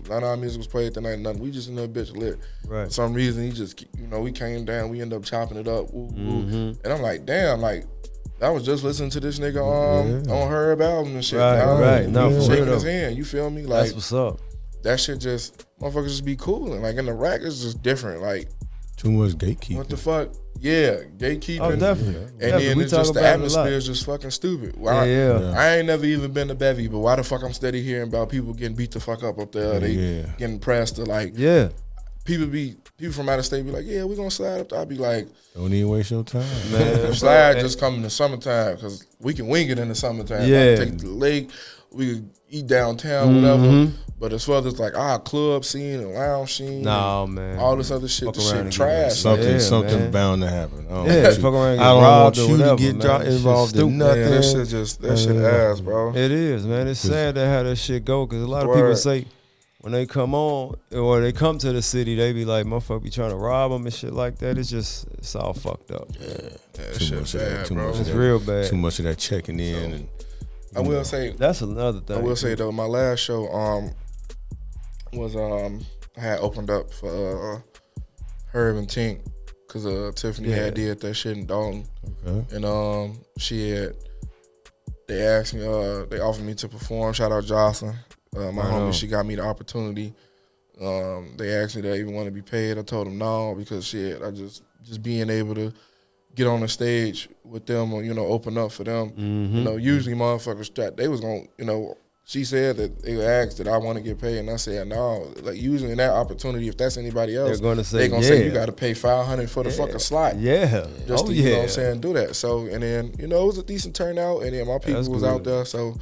[SPEAKER 1] was played tonight. Nothing. We just in that bitch lit. Right. For some reason, he just, you know, we came down. We ended up chopping it up. And I'm like, damn, like, I was just listening to this nigga on Herb album and shit.
[SPEAKER 3] Right. No, for
[SPEAKER 1] shaking
[SPEAKER 3] real.
[SPEAKER 1] his hand. You feel me? Like,
[SPEAKER 3] that's what's up.
[SPEAKER 1] That shit just, motherfuckers just be cool. And like in the rack, it's just different. Like,
[SPEAKER 2] too much gatekeeping.
[SPEAKER 1] What the fuck? Yeah, gatekeeping.
[SPEAKER 3] Oh, definitely.
[SPEAKER 1] And then it's just the atmosphere is just fucking stupid. Well, I ain't never even been to Bevy, but why the fuck I'm steady hearing about people getting beat the fuck up there? They getting pressed to like. Yeah. People from out of state be like, yeah, we gonna slide up there. I be like,
[SPEAKER 2] don't even waste your time,
[SPEAKER 1] man. Slide just come in the summertime because we can wing it in the summertime.
[SPEAKER 3] Yeah,
[SPEAKER 1] like, take the lake, we can eat downtown, whatever. But as far as like our club scene and lounge scene,
[SPEAKER 3] man,
[SPEAKER 1] all this other shit, this shit trash.
[SPEAKER 2] Something bound to happen.
[SPEAKER 3] Fuck around, I don't want you to
[SPEAKER 2] get involved in nothing.
[SPEAKER 1] Man, that shit ass, bro.
[SPEAKER 3] It is, man. It's sad to how that shit go because a lot of people say, when they come on or they come to the city, they be like, motherfucker be trying to rob them and shit like that. It's all fucked up.
[SPEAKER 1] Too much of that, bro.
[SPEAKER 3] It's real bad.
[SPEAKER 2] Too much of that checking in. And
[SPEAKER 1] I will say
[SPEAKER 3] that's another thing.
[SPEAKER 1] I will say though, my last show was I had opened up for Herb and Tink because Tiffany had did that shit in Dalton, and they asked me, they offered me to perform. Shout out Jocelyn. My homie, she got me the opportunity. They asked me that I even want to be paid. I told them no because shit, I just being able to get on the stage with them or, you know, open up for them.
[SPEAKER 3] Mm-hmm.
[SPEAKER 1] You know, usually motherfuckers, they was going to, you know, she said that they asked that I want to get paid, and I said no. Like usually in that opportunity, if that's anybody else,
[SPEAKER 3] they're gonna say
[SPEAKER 1] you got to pay $500 for the fucking slot.
[SPEAKER 3] Yeah,
[SPEAKER 1] just to, you know what I'm saying, do that. So and then you know it was a decent turnout, and then my people was out there, so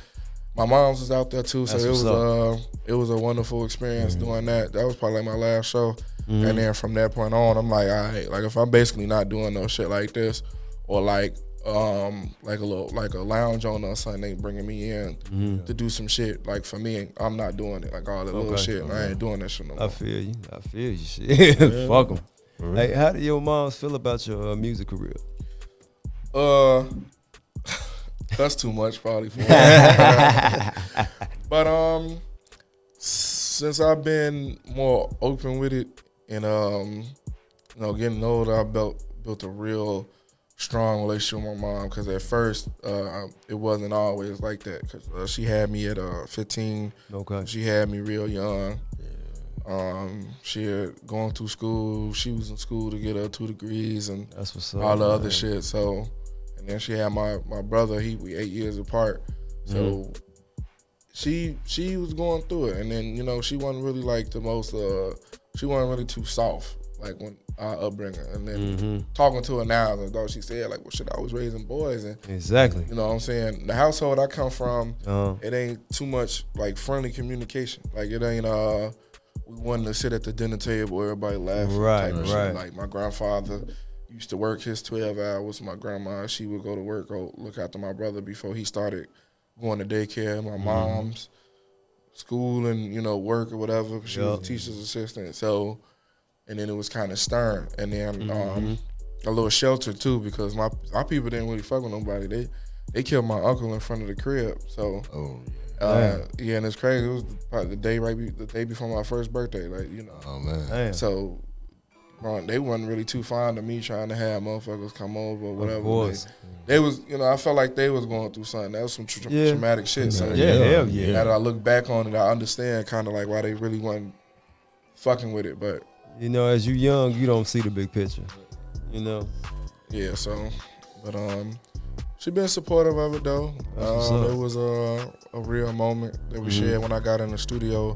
[SPEAKER 1] my mom's was out there too. So it was a wonderful experience doing that. That was probably like my last show, and then from that point on, I'm like, all right, like if I'm basically not doing no shit like this, or like a lounge owner or something, they bringing me in to do some shit like for me, I'm not doing it, like all the little shit. I ain't doing that shit no more.
[SPEAKER 3] I feel you shit. Fuck them. Hey, how do your moms feel about your music career?
[SPEAKER 1] That's too much probably for me. But since I've been more open with it and you know, getting older, I built a real strong relationship with my mom, because at first it wasn't always like that, because she had me at 15.
[SPEAKER 3] Okay.
[SPEAKER 1] She had me real young. She had going through school. She was in school to get her 2 degrees and
[SPEAKER 3] that's what's up,
[SPEAKER 1] all the other shit. So, and then she had my brother. We 8 years apart. So she was going through it, and then you know she wasn't really like the most. She wasn't really too soft like when our upbringing. And then talking to her now, though, she said like, well, shit, I was raising boys, and
[SPEAKER 3] exactly.
[SPEAKER 1] You know what I'm saying? The household I come from, it ain't too much like friendly communication. Like it ain't we wanted to sit at the dinner table, everybody laughing.
[SPEAKER 3] Right.
[SPEAKER 1] Shit. Like my grandfather used to work his 12 hours. My grandma, she would go to work, go look after my brother before he started going to daycare. My mom's school and, you know, work or whatever, 'cause she was a teacher's assistant. So, and then it was kind of stern. And then a little shelter too, because my people didn't really fuck with nobody. They killed my uncle in front of the crib. So, yeah, and it's crazy. It was probably the day before my first birthday. Like, you know.
[SPEAKER 2] Oh man.
[SPEAKER 3] Damn.
[SPEAKER 1] So, they wasn't really too fond of me trying to have motherfuckers come over or whatever.
[SPEAKER 3] Of course.
[SPEAKER 1] They was, you know, I felt like they was going through something. That was some traumatic shit. So,
[SPEAKER 3] hell yeah.
[SPEAKER 1] now that I look back on it, I understand kind of like why they really wasn't fucking with it. But
[SPEAKER 3] you know, as you young, you don't see the big picture. You know.
[SPEAKER 1] yeah. So, but she been supportive of it though. It was a real moment that we shared when I got in the studio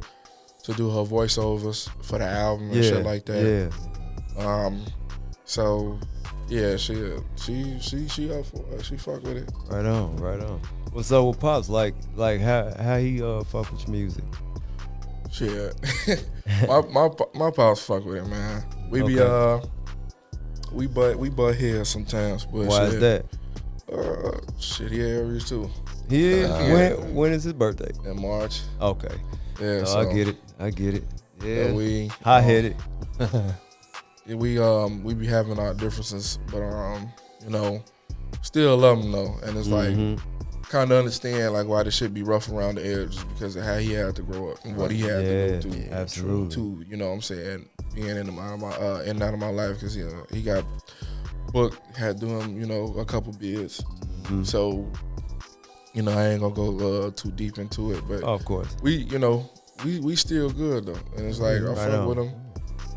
[SPEAKER 1] to do her voiceovers for the album and shit like that.
[SPEAKER 3] Yeah.
[SPEAKER 1] So yeah, she up for it. She fuck with it.
[SPEAKER 3] Right on. What's up with Pops? Like how he fuck with your music?
[SPEAKER 1] Shit. my pops fuck with it, man. We we butt heads sometimes, but
[SPEAKER 3] why is that?
[SPEAKER 1] Shit, he Aries too.
[SPEAKER 3] He is? When is his birthday?
[SPEAKER 1] In March.
[SPEAKER 3] Okay.
[SPEAKER 1] Yeah,
[SPEAKER 3] Oh,
[SPEAKER 1] so
[SPEAKER 3] I get it. Yeah.
[SPEAKER 1] we
[SPEAKER 3] Hot-headed.
[SPEAKER 1] we be having our differences, but you know, still love him though, and it's like kind of understand like why this shit be rough around the edges because of how he had to grow up and what he had to go through.
[SPEAKER 3] Absolutely.
[SPEAKER 1] To, you know what I'm saying, being in and out of my life, because you know he got booked, had doing, you know, a couple bids. So, you know, I ain't gonna go too deep into it, but
[SPEAKER 3] of course,
[SPEAKER 1] we we still good though, and it's like I fuck with him,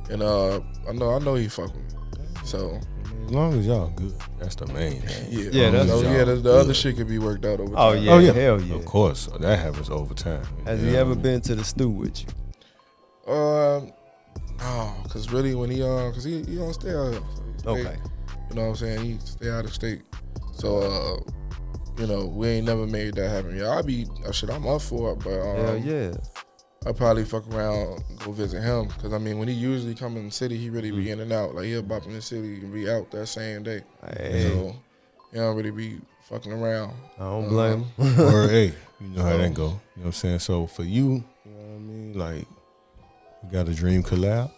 [SPEAKER 1] and I know he fuck with me. So
[SPEAKER 2] as long as y'all good, that's the main thing.
[SPEAKER 1] The other shit can be worked out over time.
[SPEAKER 3] Oh yeah, hell yeah.
[SPEAKER 2] Of course, that happens over time.
[SPEAKER 3] Has he ever been to the stew with you?
[SPEAKER 1] No, cause really when he cause he don't stay out here. So he stay, you know what I'm saying? He stay out of state. So you know, we ain't never made that happen. Yeah, I'm up for it, but I'll probably fuck around and go visit him. Because, I mean, when he usually come in the city, he really be in and out. Like, he'll bop in the city and be out that same day. So, he don't really be fucking around.
[SPEAKER 3] I don't blame him.
[SPEAKER 2] Or, hey, you know how that go. You know what I'm saying? So, for you, you know what I mean? Like, you got a dream collab?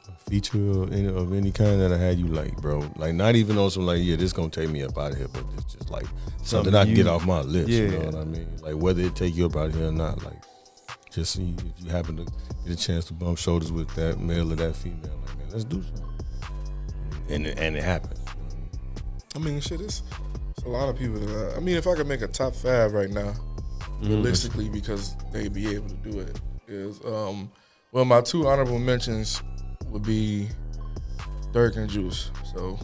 [SPEAKER 2] A feature of any kind that I had you like, bro? Like, not even on some, like, this going to take me up out of here, but it's just, like, something I can get off my list. You know what I mean? Like, whether it take you up out of here or not, like, just see if you happen to get a chance to bump shoulders with that male or that female. Like, man, let's do something. And it happens.
[SPEAKER 1] I mean, shit, it's a lot of people that I mean, if I could make a top 5 right now, realistically, because they be able to do it, is well, my 2 honorable mentions would be Dirk and Juice. So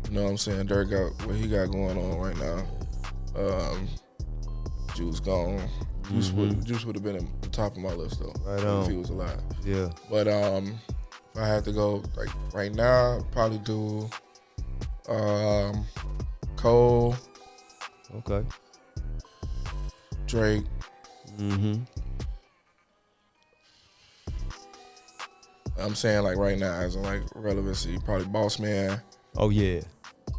[SPEAKER 1] You know what I'm saying? Dirk got what he got going on right now. Juice gone. Juice would have been at the top of my list though.
[SPEAKER 3] Right on.
[SPEAKER 1] If he was alive.
[SPEAKER 3] Yeah.
[SPEAKER 1] But if I had to go like right now, I'd probably do Cole,
[SPEAKER 3] Okay.
[SPEAKER 1] Drake.
[SPEAKER 3] Mm-hmm.
[SPEAKER 1] I'm saying like right now as in like relevancy, probably Boss Man.
[SPEAKER 3] Oh yeah.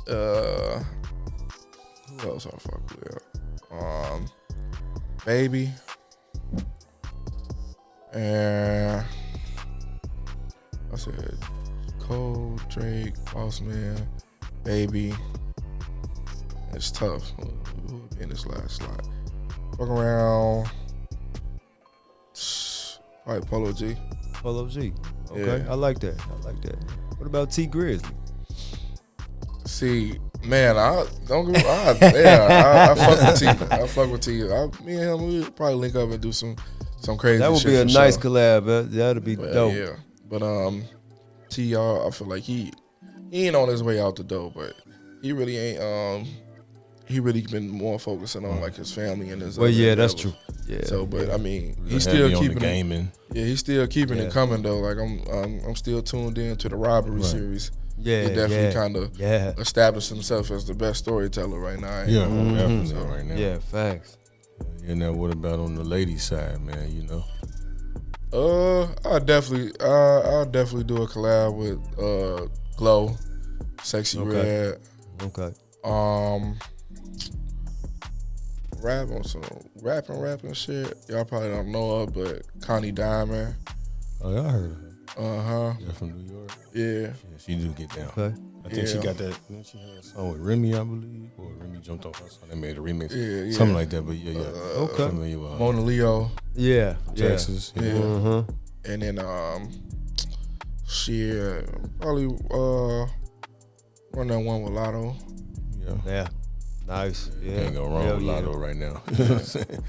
[SPEAKER 1] Who else I fuck with? Baby. And I said Cole, Drake, Boss Man, Baby. It's tough. Who would be in this last slot? Fuck around. Probably Polo G.
[SPEAKER 3] Polo G. Okay.
[SPEAKER 1] Yeah.
[SPEAKER 3] I like that. What about T Grizzly?
[SPEAKER 1] See, man, I fuck with T. I fuck with T. Me and him, we probably link up and do some crazy shit.
[SPEAKER 3] That would be a
[SPEAKER 1] for
[SPEAKER 3] nice
[SPEAKER 1] sure.
[SPEAKER 3] collab. That'd be dope.
[SPEAKER 1] Yeah, but T, I feel like he ain't on his way out the door, but he really ain't. He really been more focusing on like his family and his.
[SPEAKER 3] Well,
[SPEAKER 1] other
[SPEAKER 3] yeah, that's
[SPEAKER 1] endeavors.
[SPEAKER 3] true. Yeah.
[SPEAKER 1] So, but I mean, he's
[SPEAKER 2] Heavy
[SPEAKER 1] still
[SPEAKER 2] on the
[SPEAKER 1] keeping
[SPEAKER 2] gaming.
[SPEAKER 1] Yeah, he's still keeping
[SPEAKER 3] Yeah.
[SPEAKER 1] it coming though. Like I'm still tuned in to the robbery series.
[SPEAKER 3] Yeah.
[SPEAKER 1] He definitely kind of
[SPEAKER 3] Yeah.
[SPEAKER 1] established himself as the best storyteller right now.
[SPEAKER 2] Yeah,
[SPEAKER 3] Mhm.
[SPEAKER 2] definitely
[SPEAKER 1] So,
[SPEAKER 2] right now.
[SPEAKER 3] Yeah. Facts.
[SPEAKER 2] And now what about on the ladies' side, man? You know.
[SPEAKER 1] I'll definitely do a collab with Glow, Sexy
[SPEAKER 3] Okay.
[SPEAKER 1] Red.
[SPEAKER 3] Okay.
[SPEAKER 1] Rap on some rapping shit. Y'all probably don't know her, but Connie Diamond.
[SPEAKER 2] Oh, yeah, I heard of her.
[SPEAKER 1] Yeah,
[SPEAKER 2] from New York.
[SPEAKER 1] Yeah.
[SPEAKER 2] Yeah, she do get down.
[SPEAKER 3] Okay.
[SPEAKER 2] I think she
[SPEAKER 1] Yeah.
[SPEAKER 2] got that. Didn't she have a song with Remy, I believe, or Remy jumped off her song. They made a remix,
[SPEAKER 1] Yeah.
[SPEAKER 2] something like that. But yeah,
[SPEAKER 3] Okay.
[SPEAKER 2] familiar with her.
[SPEAKER 1] Mona Leo.
[SPEAKER 3] Yeah.
[SPEAKER 2] Texas.
[SPEAKER 1] Yeah.
[SPEAKER 3] Uh-huh.
[SPEAKER 1] And then shit, probably run that one with Lotto.
[SPEAKER 2] Yeah.
[SPEAKER 3] Yeah. Nice. Yeah.
[SPEAKER 2] Can't go wrong
[SPEAKER 3] Hell
[SPEAKER 2] with
[SPEAKER 3] yeah.
[SPEAKER 2] Lotto right now. You know what I'm saying?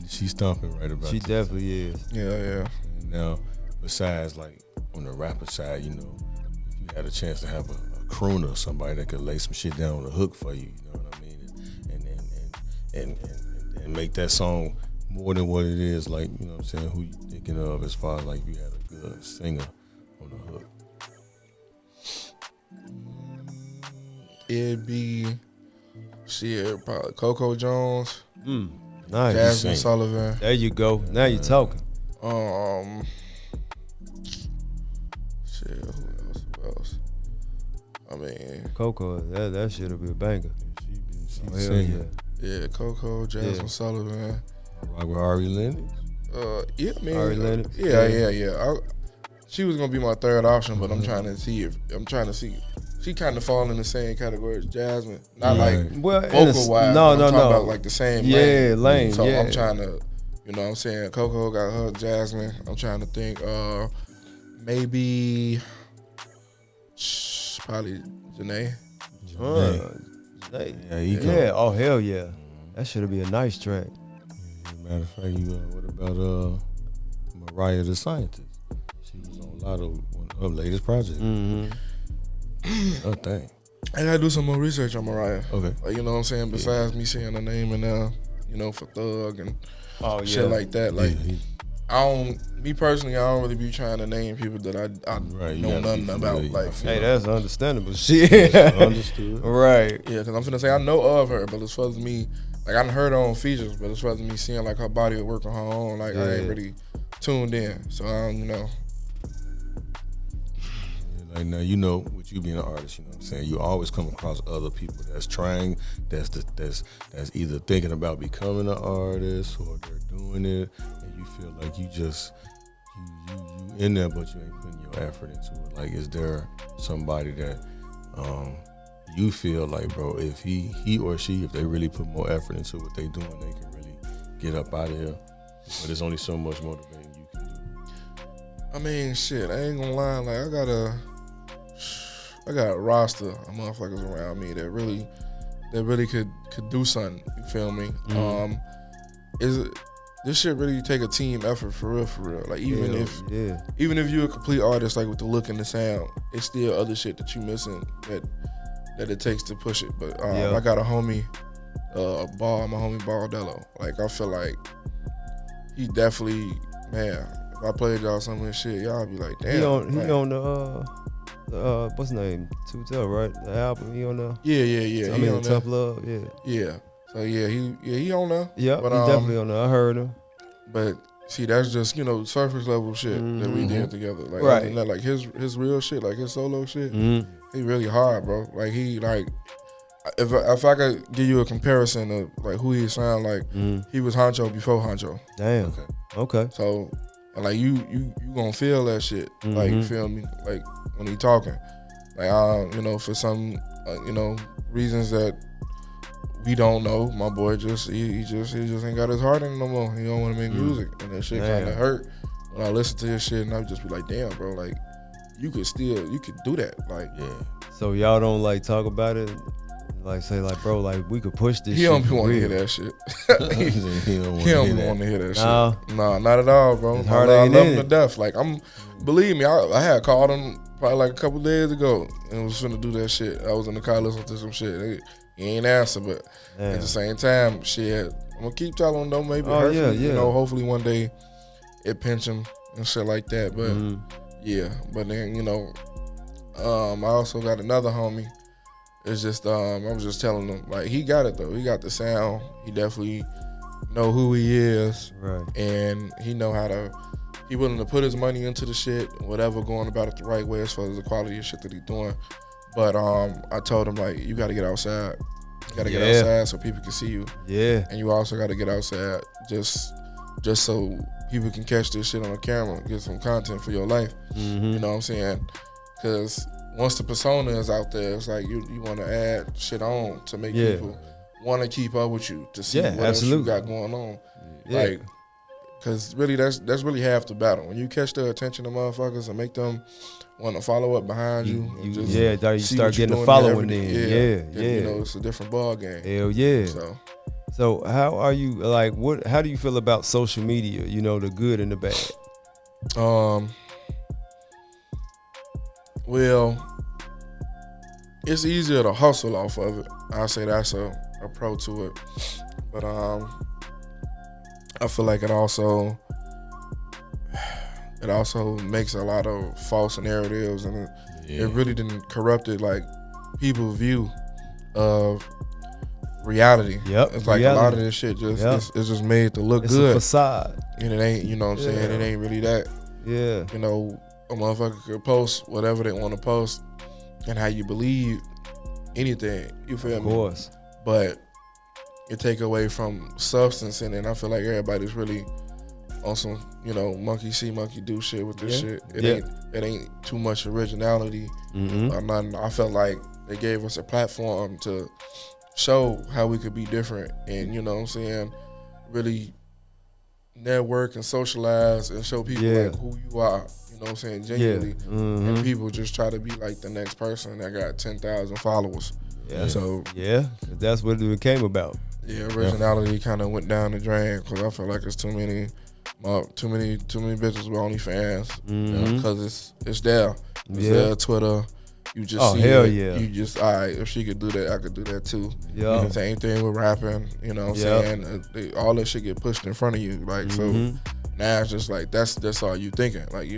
[SPEAKER 2] She's stomping right about
[SPEAKER 3] She
[SPEAKER 2] this.
[SPEAKER 3] definitely is.
[SPEAKER 1] Yeah.
[SPEAKER 2] And now, besides like on the rapper side, you know, if you had a chance to have a crooner, somebody that could lay some shit down on the hook for you, you know what I mean, and make that song more than what it is, like, you know what I'm saying, who you thinking of as far as like you had a good singer on the hook.
[SPEAKER 1] It'd be shit, probably Coco Jones,
[SPEAKER 3] Nice.
[SPEAKER 1] Jasmine
[SPEAKER 2] sing.
[SPEAKER 1] Sullivan.
[SPEAKER 3] There you go. Now you're talking.
[SPEAKER 1] Shit, who else? I mean,
[SPEAKER 3] Coco, that shit'll be a banger.
[SPEAKER 2] She
[SPEAKER 3] Oh, hell
[SPEAKER 2] singing.
[SPEAKER 1] yeah, Coco, Jasmine
[SPEAKER 3] Yeah.
[SPEAKER 1] Sullivan.
[SPEAKER 2] Rock with Ari Lennox.
[SPEAKER 1] Yeah, I mean,
[SPEAKER 3] Ari Lennox?
[SPEAKER 1] Yeah. She was gonna be my third option, but I'm trying to see. She kind of fall in the same category as Jasmine, not
[SPEAKER 2] Right.
[SPEAKER 1] like
[SPEAKER 3] Well,
[SPEAKER 1] vocal wise.
[SPEAKER 3] no,
[SPEAKER 1] I'm
[SPEAKER 3] no,
[SPEAKER 1] talking
[SPEAKER 3] no.
[SPEAKER 1] about like the same
[SPEAKER 3] lane.
[SPEAKER 1] So
[SPEAKER 3] yeah.
[SPEAKER 1] I'm trying to, you know what I'm saying? Coco got her Jasmine. I'm trying to think, maybe probably Janae.
[SPEAKER 3] Hey.
[SPEAKER 2] Yeah, he go.
[SPEAKER 3] Yeah. Oh hell yeah. That should be a nice track.
[SPEAKER 2] Matter of fact, what about Mariah the Scientist? She was on Lotto, one of her latest projects.
[SPEAKER 3] Mm-hmm.
[SPEAKER 2] Oh, dang.
[SPEAKER 1] I gotta do some more research on Mariah.
[SPEAKER 2] Okay.
[SPEAKER 1] Like, you know what I'm saying? Besides me seeing her name in there, you know, for Thug and shit like that. Like, me personally, I don't really be trying to name people that I
[SPEAKER 2] Right, you
[SPEAKER 1] know
[SPEAKER 2] gotta be
[SPEAKER 1] nothing about.
[SPEAKER 2] familiar,
[SPEAKER 1] Like,
[SPEAKER 2] you
[SPEAKER 3] Hey,
[SPEAKER 2] know.
[SPEAKER 3] that's understandable. Shit.
[SPEAKER 2] Understood.
[SPEAKER 3] Right.
[SPEAKER 1] yeah, because I'm finna say I know of her, but as far as me, like, I done heard her on features, but as far as me seeing like her body of work on her own, like, I ain't
[SPEAKER 3] Yeah.
[SPEAKER 1] really tuned in. So I don't, you know.
[SPEAKER 2] Like now, you know, with you being an artist, you know what I'm saying, you always come across other people that's trying, that's either thinking about becoming an artist or they're doing it, and you feel like you in there, but you ain't putting your effort into it. Like, is there somebody that you feel like, bro, if he or she, if they really put more effort into what they doing, they can really get up out of here? But there's only so much motivating you can do.
[SPEAKER 1] I mean, shit, I ain't gonna lie. Like, I got a roster of motherfuckers around me that really could do something. You feel me? This shit really take a team effort for real. Like, even if you're a complete artist, like with the look and the sound, it's still other shit that you missing that that it takes to push it. But
[SPEAKER 3] Yeah.
[SPEAKER 1] I got a homie, my homie Baldello. Like I feel like he definitely, man. If I played y'all some of his shit, y'all be like, damn.
[SPEAKER 3] He on
[SPEAKER 1] man.
[SPEAKER 3] the what's his name? Two Tell, right? The album. He on there.
[SPEAKER 1] Yeah.
[SPEAKER 3] I
[SPEAKER 1] He
[SPEAKER 3] mean,
[SPEAKER 1] on
[SPEAKER 3] Tough
[SPEAKER 1] there.
[SPEAKER 3] Love. Yeah.
[SPEAKER 1] Yeah. So he on there.
[SPEAKER 3] Yeah.
[SPEAKER 1] But,
[SPEAKER 3] He definitely on there. I heard him.
[SPEAKER 1] But see, that's just surface level shit that we did together. Like
[SPEAKER 3] Right.
[SPEAKER 1] other than that, like his real shit, like his solo shit,
[SPEAKER 3] Mm-hmm.
[SPEAKER 1] he really hard, bro. Like he like if I could give you a comparison of like who he sound like, he was Honcho before Honcho.
[SPEAKER 3] Damn. Okay.
[SPEAKER 1] So and like you gonna feel that shit. Like you feel me? Like when he talking, like for some reasons that we don't know, my boy he just ain't got his heart in it no more. He don't want to make music, and that shit kind of hurt when I listen to his shit, and I would just be like, damn, bro, like you could do that, like
[SPEAKER 3] So y'all don't like talk about it, like say like, bro, like we could push this.
[SPEAKER 1] He
[SPEAKER 3] shit
[SPEAKER 1] don't
[SPEAKER 3] for
[SPEAKER 1] want to
[SPEAKER 3] real.
[SPEAKER 1] hear that shit.
[SPEAKER 2] He
[SPEAKER 1] He don't want to hear that
[SPEAKER 3] Nah.
[SPEAKER 1] shit. Nah, not at all, bro.
[SPEAKER 3] His
[SPEAKER 1] I
[SPEAKER 3] heart
[SPEAKER 1] love
[SPEAKER 3] ain't
[SPEAKER 1] him
[SPEAKER 3] in
[SPEAKER 1] to
[SPEAKER 3] it.
[SPEAKER 1] death. Like believe me, I had called him probably like a couple days ago and was finna do that shit. I was in the car listening to some shit. He ain't answer, but at the same time, shit, I'm gonna keep telling him though. Maybe hopefully, hopefully one day it pinch him and shit like that. But yeah, but then I also got another homie. It's just I was just telling him like he got it though. He got the sound. He definitely know who he is,
[SPEAKER 3] Right.
[SPEAKER 1] and he know how to. He willing to put his money into the shit, whatever, going about it the right way as far as the quality of shit that he doing. But I told him like you got to get outside. You got to get outside so people can see you.
[SPEAKER 3] Yeah.
[SPEAKER 1] And you also got to get outside just so people can catch this shit on the camera, get some content for your life. You know what I'm saying? Because once the persona is out there, it's like you want to add shit on to make people want to keep up with you, to see what else you got going on.
[SPEAKER 3] Yeah.
[SPEAKER 1] Like, because really that's really half the battle. When you catch the attention of motherfuckers and make them want to follow up behind you.
[SPEAKER 3] You
[SPEAKER 1] see
[SPEAKER 3] start
[SPEAKER 1] what you
[SPEAKER 3] getting a
[SPEAKER 1] doing
[SPEAKER 3] following
[SPEAKER 1] every
[SPEAKER 3] then.
[SPEAKER 1] day.
[SPEAKER 3] Yeah.
[SPEAKER 1] It's a different ball game.
[SPEAKER 3] Hell yeah.
[SPEAKER 1] So
[SPEAKER 3] how are you, like, how do you feel about social media, the good and the bad?
[SPEAKER 1] Well, it's easier to hustle off of it. I say that's a pro to it. But I feel like it also makes a lot of false narratives, and it really didn't corrupted like people's view of reality.
[SPEAKER 3] Yep.
[SPEAKER 1] It's like a lot of this shit it's just made to look
[SPEAKER 3] It's
[SPEAKER 1] good.
[SPEAKER 3] a facade.
[SPEAKER 1] And it ain't, you know what I'm saying? It ain't really that.
[SPEAKER 3] Yeah.
[SPEAKER 1] A motherfucker could post whatever they want to post and how you believe anything. You feel me?
[SPEAKER 3] Of course.
[SPEAKER 1] But it take away from substance in it. And I feel like everybody's really on some, monkey see, monkey do shit with this shit. It ain't too much originality or nothing. I felt like they gave us a platform to show how we could be different and, you know what I'm saying, really network and socialize and show people like who you are, you know what I'm saying, genuinely. And people just try to be like the next person that got 10,000 followers.
[SPEAKER 3] Yeah.
[SPEAKER 1] So
[SPEAKER 3] 'cause that's what it came about.
[SPEAKER 1] yeah, originality kind of went down the drain because I feel like it's too many bitches with OnlyFans because it's there. It's there, Twitter. You just see
[SPEAKER 3] hell
[SPEAKER 1] it.
[SPEAKER 3] yeah.
[SPEAKER 1] You just, all right, if she could do that, I could do that too.
[SPEAKER 3] Yeah.
[SPEAKER 1] Same thing with rapping, you know what I'm saying? All that shit get pushed in front of you. Like, so now it's just like, that's all you thinking. Like,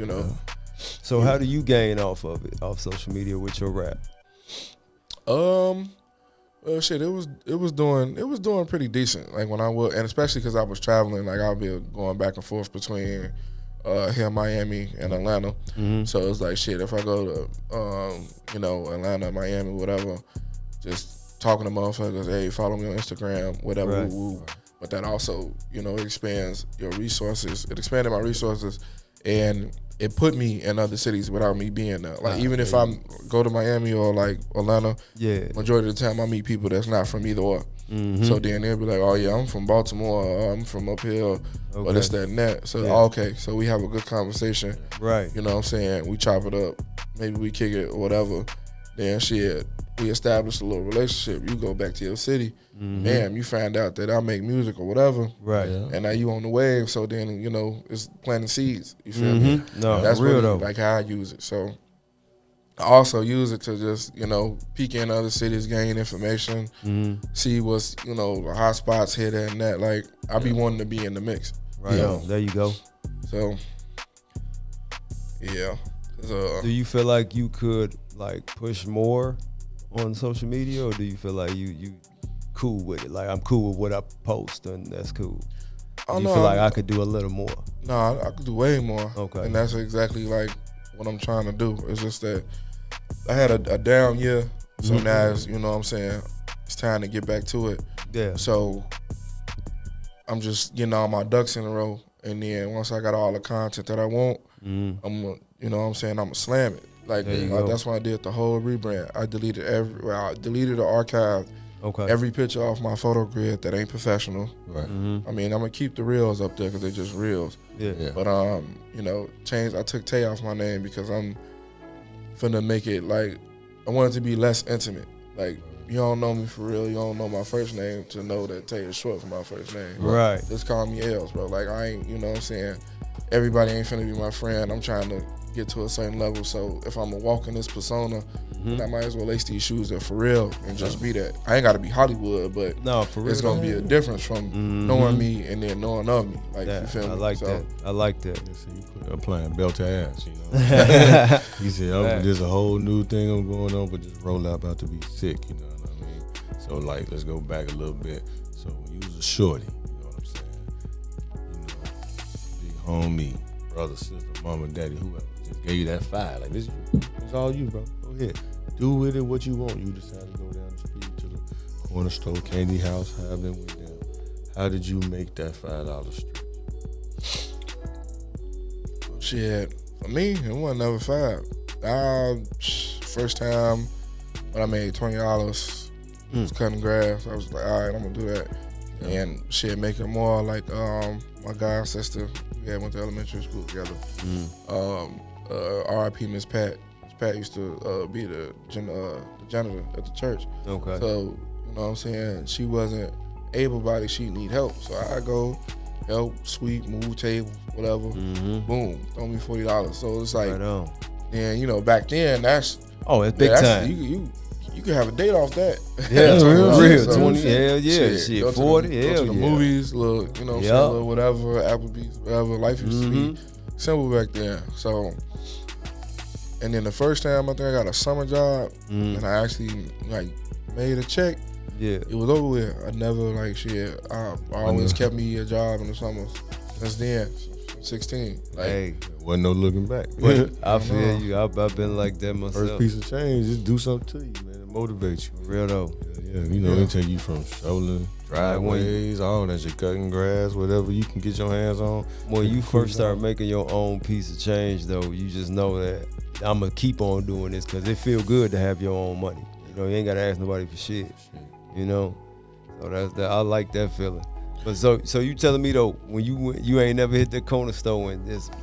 [SPEAKER 3] So how do you gain off of it, off social media with your rap?
[SPEAKER 1] Well, shit, it was doing pretty decent. Like when I was, and especially because I was traveling, like I'll be going back and forth between here, Miami and Atlanta. So it's like shit. If I go to Atlanta, Miami, whatever, just talking to motherfuckers, hey, follow me on Instagram, whatever.
[SPEAKER 3] Right.
[SPEAKER 1] Woo, woo. But that also, it expands your resources. It expanded my resources, and it put me in other cities without me being there. Like even if I go to Miami or like Atlanta, majority of the time I meet people that's not from either or. So then they'll be like, oh yeah, I'm from Baltimore, or I'm from up here, or this, that, and that. So okay, so we have a good conversation.
[SPEAKER 3] Right.
[SPEAKER 1] You know what I'm saying? We chop it up, maybe we kick it or whatever. Then shit, we establish a little relationship. You go back to your city, man, you find out that I make music or whatever.
[SPEAKER 3] Right.
[SPEAKER 1] And now you on the wave, so then, it's planting seeds. You feel me?
[SPEAKER 3] No,
[SPEAKER 1] that's
[SPEAKER 3] real
[SPEAKER 1] really
[SPEAKER 3] though.
[SPEAKER 1] like how I use it. So I also use it to just, peek in other cities, gain information, see what's, the hot spots here, there, and that. Like, I be wanting to be in the mix.
[SPEAKER 3] Right on. There you go.
[SPEAKER 1] So, yeah.
[SPEAKER 3] Do you feel like you could like push more on social media, or do you feel like you cool with it? Like, I'm cool with what I post, and that's cool. Do you feel like I could do a little more?
[SPEAKER 1] No, I could do way more.
[SPEAKER 3] Okay.
[SPEAKER 1] And that's exactly like what I'm trying to do. It's just that I had a down year, so now it's, you know what I'm saying, it's time to get back to it.
[SPEAKER 3] Yeah.
[SPEAKER 1] So I'm just getting all my ducks in a row, and then once I got all the content that I want, I'm gonna, you know what I'm saying, I'm gonna slam it. Like, that's why I did the whole rebrand. I deleted the archive.
[SPEAKER 3] Okay.
[SPEAKER 1] Every picture off my photo grid that ain't professional.
[SPEAKER 2] Right.
[SPEAKER 1] I mean, I'm gonna keep the reels up there because they're just reels.
[SPEAKER 3] Yeah.
[SPEAKER 1] But I took Tae off my name because I'm finna make it like, I want it to be less intimate. Like, you don't know me for real, you don't know my first name to know that Tae is short for my first name.
[SPEAKER 3] Right.
[SPEAKER 1] Just call me Lz, bro. Like, I ain't, you know what I'm saying? Everybody ain't finna be my friend. I'm trying to get to a certain level. So if I'm gonna walk in this persona, then I might as well lace these shoes up for real and just be that. I ain't gotta be Hollywood, but
[SPEAKER 3] no, for real,
[SPEAKER 1] it's gonna be a difference from knowing me and then knowing of me. Like, you feel me?
[SPEAKER 3] I like that. I like that.
[SPEAKER 2] So you applying belt to ass, you know. He said, there's a whole new thing I'm going on, but this rollout about to be sick, you know what I mean? So, like, let's go back a little bit. So when you was a shorty, you know what I'm saying? You know, big homie, brother, sister, mama, daddy, whoever, just gave you that fire. Like, this is all you, bro. Go ahead. Do with it what you want. You decide to go down the street to the corner store, candy house, have them with them. How did you make that $5 street?
[SPEAKER 1] Shit, for me, it wasn't never $5. First time when I made $20 was cutting grass. I was like, all right, I'm gonna do that. And shit, make it more like my god sister. We had went to elementary school together. R.I.P. Miss Pat. Miss Pat used to be the janitor at the church.
[SPEAKER 3] Okay.
[SPEAKER 1] So, you know what I'm saying? She wasn't able-bodied. She need help. So I go help, sweep, move tables, whatever. Boom, throw me $40. So it's like,
[SPEAKER 3] right on.
[SPEAKER 1] And back then, it's
[SPEAKER 3] big time.
[SPEAKER 1] You could have a date off that.
[SPEAKER 3] Yeah, real.
[SPEAKER 1] So
[SPEAKER 3] 20, hell yeah. Shit, 40,
[SPEAKER 1] go to the movies, little, you know what I'm saying, little whatever, Applebee's, whatever. Life used to be simple back then. So, and then the first time I think I got a summer job, and I actually like made a check.
[SPEAKER 3] Yeah,
[SPEAKER 1] it was over with. I never I always kept me a job in the summers. Since then, 16. Like,
[SPEAKER 3] hey,
[SPEAKER 2] wasn't no looking back.
[SPEAKER 3] I feel you. I've been like that myself.
[SPEAKER 2] First piece of change, just do something to you, man. It motivates you.
[SPEAKER 3] Real though.
[SPEAKER 2] Yeah, you know, it take you from shoveling driveways, all that shit, cutting grass, whatever you can get your hands on.
[SPEAKER 3] When you first start making your own piece of change, though, you just know that I'm gonna keep on doing this because it feel good to have your own money. You know, you ain't gotta ask nobody for shit. You know, so that's that. I like that feeling. But so you telling me though, when you ain't never hit the corner store and just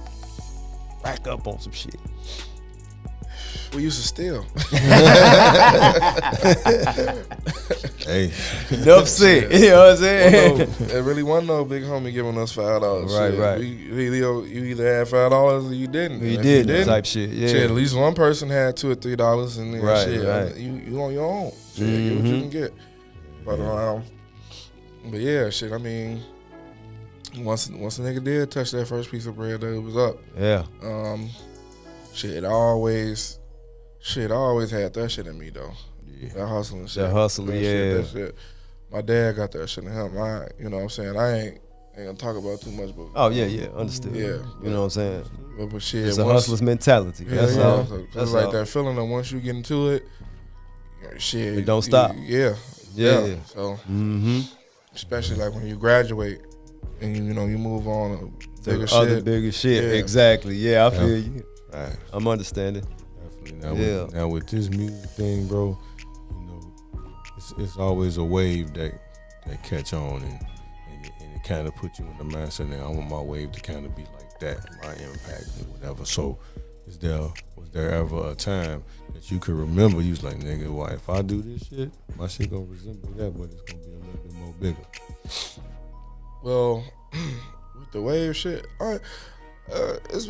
[SPEAKER 3] rack up on some shit?
[SPEAKER 1] We used to steal.
[SPEAKER 2] Hey,
[SPEAKER 3] Enough said. You know what I'm saying?
[SPEAKER 1] It really wasn't no big homie giving us $5.
[SPEAKER 3] Right.
[SPEAKER 1] You either had $5 or you didn't.
[SPEAKER 3] You didn't type shit. Yeah.
[SPEAKER 1] Shit, at least one person had $2 or $3, and then
[SPEAKER 3] Right.
[SPEAKER 1] You on your own. Shit, get what you can get. But yeah, shit. I mean, once a nigga did touch that first piece of bread, it was up.
[SPEAKER 3] Yeah.
[SPEAKER 1] Shit, I always had that shit in me though. Yeah. That hustling shit.
[SPEAKER 3] That hustling,
[SPEAKER 1] that shit. My dad got that shit in him. You know what I'm saying? I ain't gonna talk about too much, but
[SPEAKER 3] Understood.
[SPEAKER 1] Yeah,
[SPEAKER 3] you know what I'm saying?
[SPEAKER 1] But shit,
[SPEAKER 3] it's a hustler's mentality. That's all.
[SPEAKER 1] That's like that feeling that once you get into it, shit,
[SPEAKER 3] it don't stop.
[SPEAKER 1] Yeah. So, especially like when you graduate and you move on to
[SPEAKER 3] bigger shit. Yeah. Exactly. Yeah, I feel you.
[SPEAKER 2] Right.
[SPEAKER 3] I'm understanding.
[SPEAKER 2] Definitely. Now with this music thing, bro, you know, it's always a wave that catch on and it kind of put you in the mindset. Now I want my wave to kind of be like that, my impact and whatever. So, was there ever a time that you could remember you was like, nigga, why if I do this shit, my shit gonna resemble that, but it's gonna be a little bit more bigger?
[SPEAKER 1] Well, with the wave shit, it's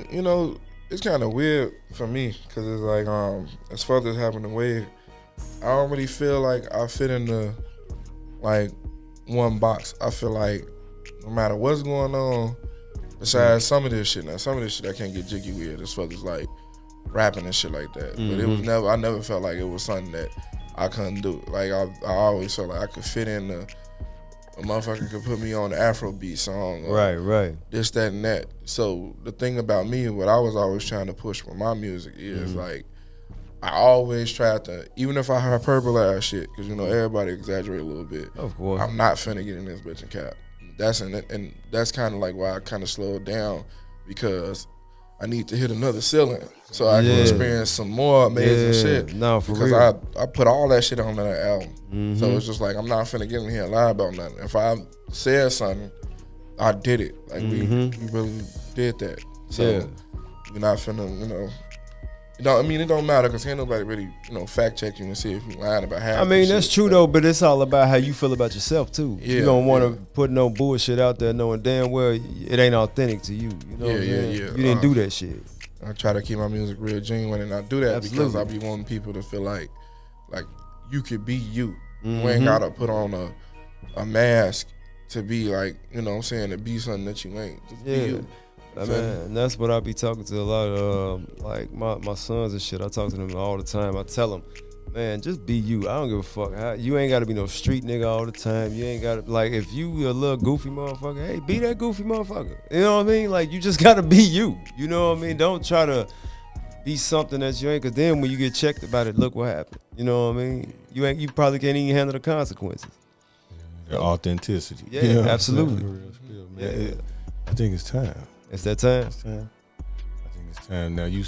[SPEAKER 1] it's kind of weird for me because it's like as far as having a wave, I don't really feel like I fit into like one box. I feel like no matter what's going on, besides some of this shit I can't get jiggy with as far as like rapping and shit like that. But it was I never felt like it was something that I couldn't do. Like I always felt like I could fit in a motherfucker could put me on an Afrobeat song.
[SPEAKER 3] Right.
[SPEAKER 1] This, that, and that. So the thing about me, what I was always trying to push with my music is like, I always tried to, even if I hyperbolize shit, because you know everybody exaggerate a little bit.
[SPEAKER 3] Of course.
[SPEAKER 1] I'm not finna get in this bitch and cap. And that's kind of like why I kind of slowed down, because I need to hit another ceiling so I can experience some more amazing shit.
[SPEAKER 3] No, for
[SPEAKER 1] because
[SPEAKER 3] real.
[SPEAKER 1] I put all that shit on that album. So it's just like, I'm not finna get in here and lie about nothing. If I said something, I did it. Like we really did that. So we're not finna, you know. I mean, it don't matter because ain't nobody really, you know, fact check you and see if you lying about half.
[SPEAKER 3] I mean, that's true though, but it's all about how you feel about yourself too.
[SPEAKER 1] Yeah,
[SPEAKER 3] you don't want to put no bullshit out there knowing damn well it ain't authentic to you. You know what I'm saying? You didn't do that shit.
[SPEAKER 1] I try to keep my music real genuine, and I do that because I be wanting people to feel like you could be you. You ain't gotta put on a mask to be like, you know what I'm saying, to be something that you ain't. Just be you.
[SPEAKER 3] Man, and that's what I be talking to a lot of like my sons and shit. I talk to them all the time. I tell them, man, just be you. I don't give a fuck. You ain't got to be no street nigga all the time. You ain't got to, like, if you a little goofy motherfucker, hey, be that goofy motherfucker. You know what I mean? Like, you just got to be you. You know what I mean? Don't try to be something that you ain't, because then when you get checked about it, look what happened. You know what I mean? You probably can't even handle the consequences.
[SPEAKER 2] The authenticity.
[SPEAKER 3] Yeah, absolutely.
[SPEAKER 2] I think it's time.
[SPEAKER 3] It's that time.
[SPEAKER 2] I think it's time. Now you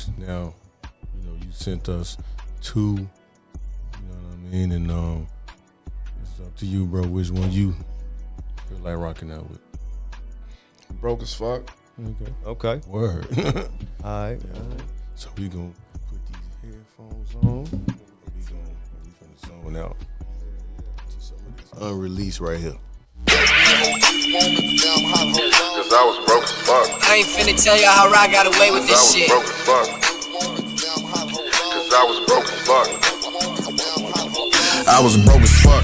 [SPEAKER 2] sent us 2. You know what I mean? And it's up to you, bro. Which one you feel like rocking out with?
[SPEAKER 1] Broke as fuck.
[SPEAKER 3] Okay.
[SPEAKER 2] Word.
[SPEAKER 3] All right.
[SPEAKER 2] So we gonna put these headphones on. We finna zone out to some of this unreleased right here.
[SPEAKER 1] Cause I was broke as fuck.
[SPEAKER 4] I ain't finna tell y'all how I got away with this shit.
[SPEAKER 1] Cause I was broke as fuck.
[SPEAKER 5] I was broke as fuck,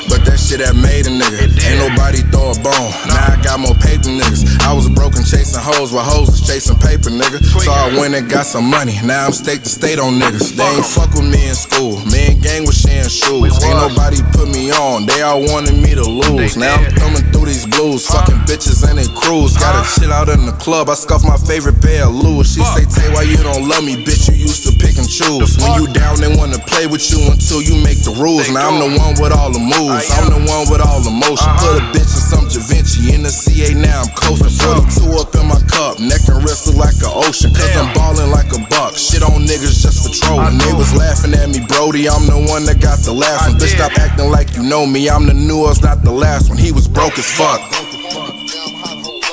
[SPEAKER 5] but that shit that made a nigga. Ain't nobody throw a bone. Now I got more paper niggas. I was broke and chasing hoes while hoes was chasing paper, nigga. So I went and got some money. Now I'm state to state on niggas. They ain't fuck with me in school. Me and gang was sharing shoes. Ain't nobody put me on. They all wanted me to lose. Now I'm coming through these blues, fucking bitches and they cruise. Gotta chill out in the club. I scuff my favorite pair of Louis. She say, Tay, why you don't love me, bitch? You used to pick and choose. When you down, they wanna play with you until you make the rules. Now I'm the one with all the moves. I'm the one with all the motion. Put a bitch in some Da Vinci in the CA. Now I'm coasting. 42 up in my cup. Neck and wrist look like an ocean. Cause I'm ballin' like a buck. Shit on niggas just for trolling. They was laughing at me, Brody. I'm the one that got the last one. Bitch, stop acting like you know me. I'm the newest, not the last one. He was broke as fuck.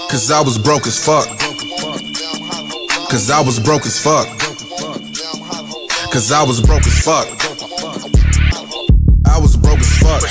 [SPEAKER 5] Cause I was broke as fuck. Cause I was broke as fuck. Cause I was broke as fuck. I was broke as fuck.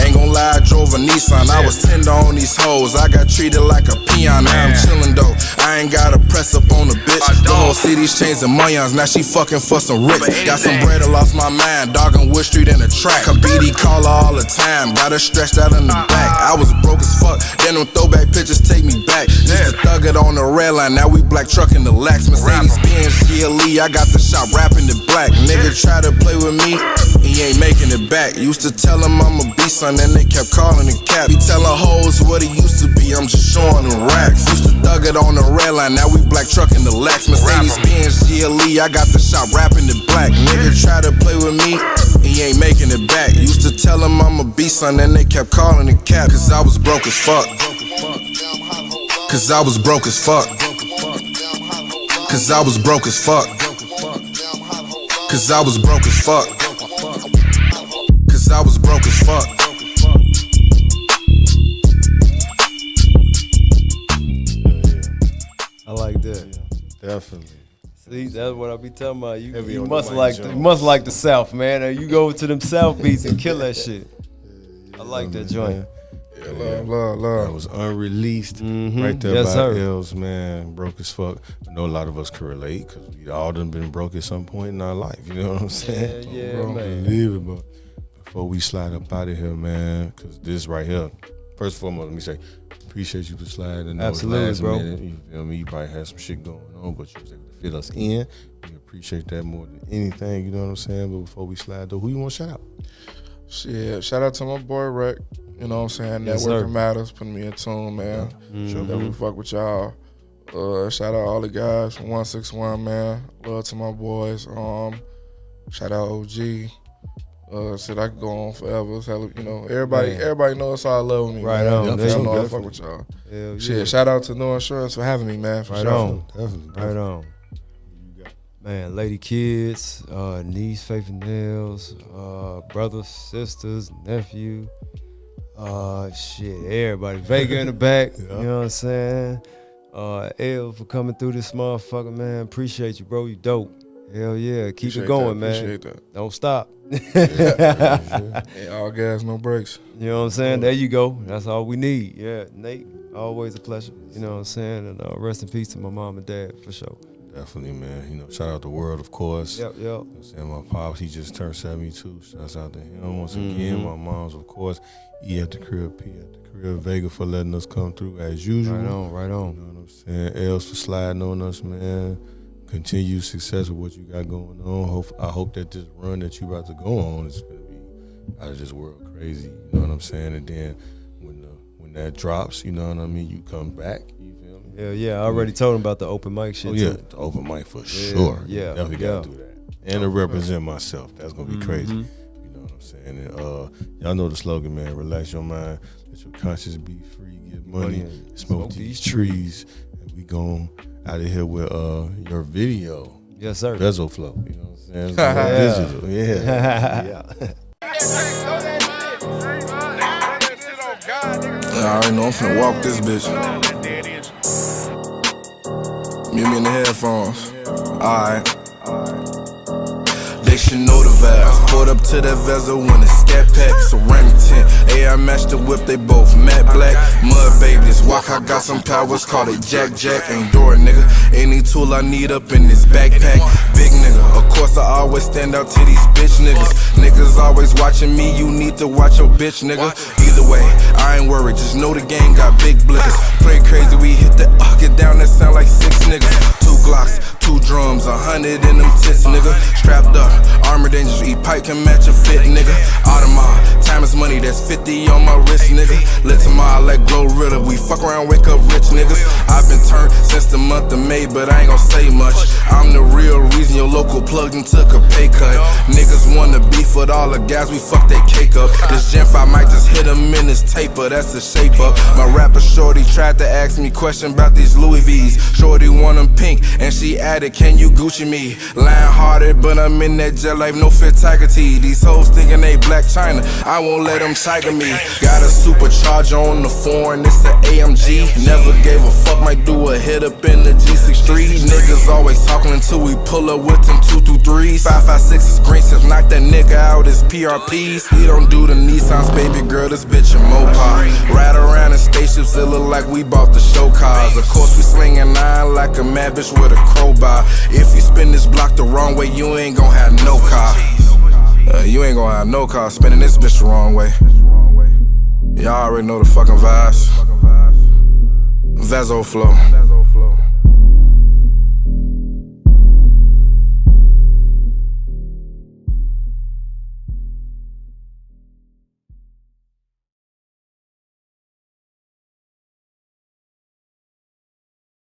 [SPEAKER 5] Ain't gon' lie, I drove a Nissan. I was tender on these hoes. I got treated like a peon. Now I'm chillin' though. I ain't gotta press up on a bitch. The whole city's chains and millions. Now she fucking for some ricks. Got some bread, I lost my mind. Dog on Wood Street in the track. Kabidi call her all the time. Got her stretched out in the back. I was broke as fuck. Then them throwback pictures take me back. Used to thug it on the red line. Now we black trucking the lax. Mercedes Benz GLE. I got the shop rapping the black. Nigga try to play with me. He ain't making it back. Used to tell him I'm a beast, son, and they kept calling it cap. He tellin' hoes what he used to be, I'm just showing them racks. Used to thug it on the red line, now we black trucking the Lex. Mercedes Benz GLE, I got the shop rapping the black. Nigga try to play with me, he ain't making it back. Used to tell him I'm a beast, son, and they kept calling it cap. Cause I was broke as fuck. Cause I was broke as fuck. Cause I was broke as fuck. Cause I was broke as fuck. Cause I was broke as fuck.
[SPEAKER 3] I like that.
[SPEAKER 2] Definitely.
[SPEAKER 3] See, that's what I be talking about. You must like the South, man. You go to them South beats and kill that shit. I like that joint.
[SPEAKER 1] Yeah, Yeah, love.
[SPEAKER 2] That was unreleased right there
[SPEAKER 3] Yes,
[SPEAKER 2] by
[SPEAKER 3] sir.
[SPEAKER 2] Lz, man. Broke as fuck. I know a lot of us can relate because we all done been broke at some point in our life. You know what I'm saying?
[SPEAKER 3] Yeah,
[SPEAKER 2] Bro,
[SPEAKER 3] man.
[SPEAKER 2] unbelievable. Before we slide up out of here, man, because this right here, first and foremost, let me say, appreciate you for sliding.
[SPEAKER 3] Absolutely,
[SPEAKER 2] last
[SPEAKER 3] bro.
[SPEAKER 2] minute, you feel me? You probably had some shit going on, but you was able to fit us in. We appreciate that more than anything, you know what I'm saying? But before we slide, though, who you want to shout out?
[SPEAKER 1] Shit, shout out to my boy Rec. You know what I'm saying?
[SPEAKER 3] Yes,
[SPEAKER 1] Networking
[SPEAKER 3] sir.
[SPEAKER 1] Matters, putting me in tune, man.
[SPEAKER 2] Sure.
[SPEAKER 1] That we fuck with y'all. Shout out all the guys from 161, man. Love to my boys. Shout out OG. Shit, I could go on forever. So, you know, everybody knows it's all love with me.
[SPEAKER 3] Right
[SPEAKER 1] man.
[SPEAKER 3] on.
[SPEAKER 1] Y'all
[SPEAKER 3] Definitely.
[SPEAKER 1] know I fuck with y'all.
[SPEAKER 3] Hell yeah.
[SPEAKER 1] Shit, shout out to No Insurance for having me, man. For
[SPEAKER 3] Right
[SPEAKER 1] sure.
[SPEAKER 3] on.
[SPEAKER 2] Definitely.
[SPEAKER 3] Right on. Man, Lady Kids, niece, Faith and Nails, brothers, sisters, nephew, shit, everybody. Vega in the back, you know what I'm saying? L for coming through this motherfucker, man. Appreciate you, bro. You dope. Hell yeah. Keep
[SPEAKER 1] Appreciate
[SPEAKER 3] it going,
[SPEAKER 1] that.
[SPEAKER 3] man.
[SPEAKER 1] Appreciate that.
[SPEAKER 3] Don't stop.
[SPEAKER 1] Hey, all gas, no brakes.
[SPEAKER 3] You know what I'm saying? There you go. That's all we need. Yeah, Nate, always a pleasure. You know what I'm saying? And rest in peace to my mom and dad, for sure.
[SPEAKER 2] Definitely, man. You know, shout out the world, of course.
[SPEAKER 3] Yep.
[SPEAKER 2] You know what I'm saying? My pops, he just turned 72. Shouts out to him once again. My mom's, of course. E at the crib, P at the crib. Vega for letting us come through as usual.
[SPEAKER 3] Right on.
[SPEAKER 2] You know what I'm saying? Lz for sliding on us, man. Continue success with what you got going on. I hope that this run that you about to go on is going to be out of this world crazy. You know what I'm saying? And then when that drops, you know what I mean, you come back. You feel me?
[SPEAKER 3] Hell yeah. I already told him about the open mic shit,
[SPEAKER 2] Oh yeah,
[SPEAKER 3] too.
[SPEAKER 2] the open mic for sure.
[SPEAKER 3] yeah,
[SPEAKER 2] Definitely gotta do that. And to represent myself. That's gonna be crazy. You know what I'm saying? And y'all know the slogan, man. Relax your mind, let your conscience be free, get money, smoke these trees. And we going out of here with your video.
[SPEAKER 3] Yes, sir.
[SPEAKER 2] Bezel flow. You know what I'm saying? It's digital. Yeah.
[SPEAKER 5] I already know I'm finna walk this bitch. Meet me in the headphones. Alright. They should know the vibes. Pulled up to that Vezel when the scat pack, ceramic tent. AI matched the whip, they both matte black. Mud babies, walk, I got some powers, call it Jack. Ain't door, nigga. Any tool I need up in this backpack. Big nigga, of course I always stand out to these bitch niggas. Niggas always watching me, you need to watch your bitch, nigga. Either way, I ain't worried, just know the gang got big blickers. Play crazy, we hit the get down, that sound like 6 niggas. 2 Glocks, 2 drums, 100 in them tits, nigga. Strapped up, armor dangerous, eat pipe can match a fit, nigga. Audemars, time is money, that's 50 on my wrist, nigga. Let tomorrow let glow riddle, we fuck around, wake up rich, niggas. I've been turned since the month of May, but I ain't gon' say much. I'm the real reason your local plugged and took a pay cut. Niggas wanna beef with all the guys, we fuck that cake up. This Gen 5 might just hit him in his taper, that's the shape up. My rapper shorty tried to ask me question about these Louis V's. Shorty want them pink, and she added, can you Gucci me? Lying hearted, but I'm in that jet life, no fit tiger tee. These hoes thinking they Black China, I won't let them tiger me. Got a supercharger on the foreign, it's the AMG. Never gave a fuck, might do a hit up in the G63. Niggas always talking until we pull up with them 223s. 556 green since knock that nigga out his PRPs. We don't do the Nissans, baby girl, this bitch a Mopar. Ride around in spaceships, it look like we bought the show cars. Of course we slinging 9 like a mad bitch with a crowbar. If you spin this block the wrong way, you ain't gon' have no car. You ain't gon' have no car spinning this bitch the wrong way. Y'all already know the fucking vibes. Vezel flow.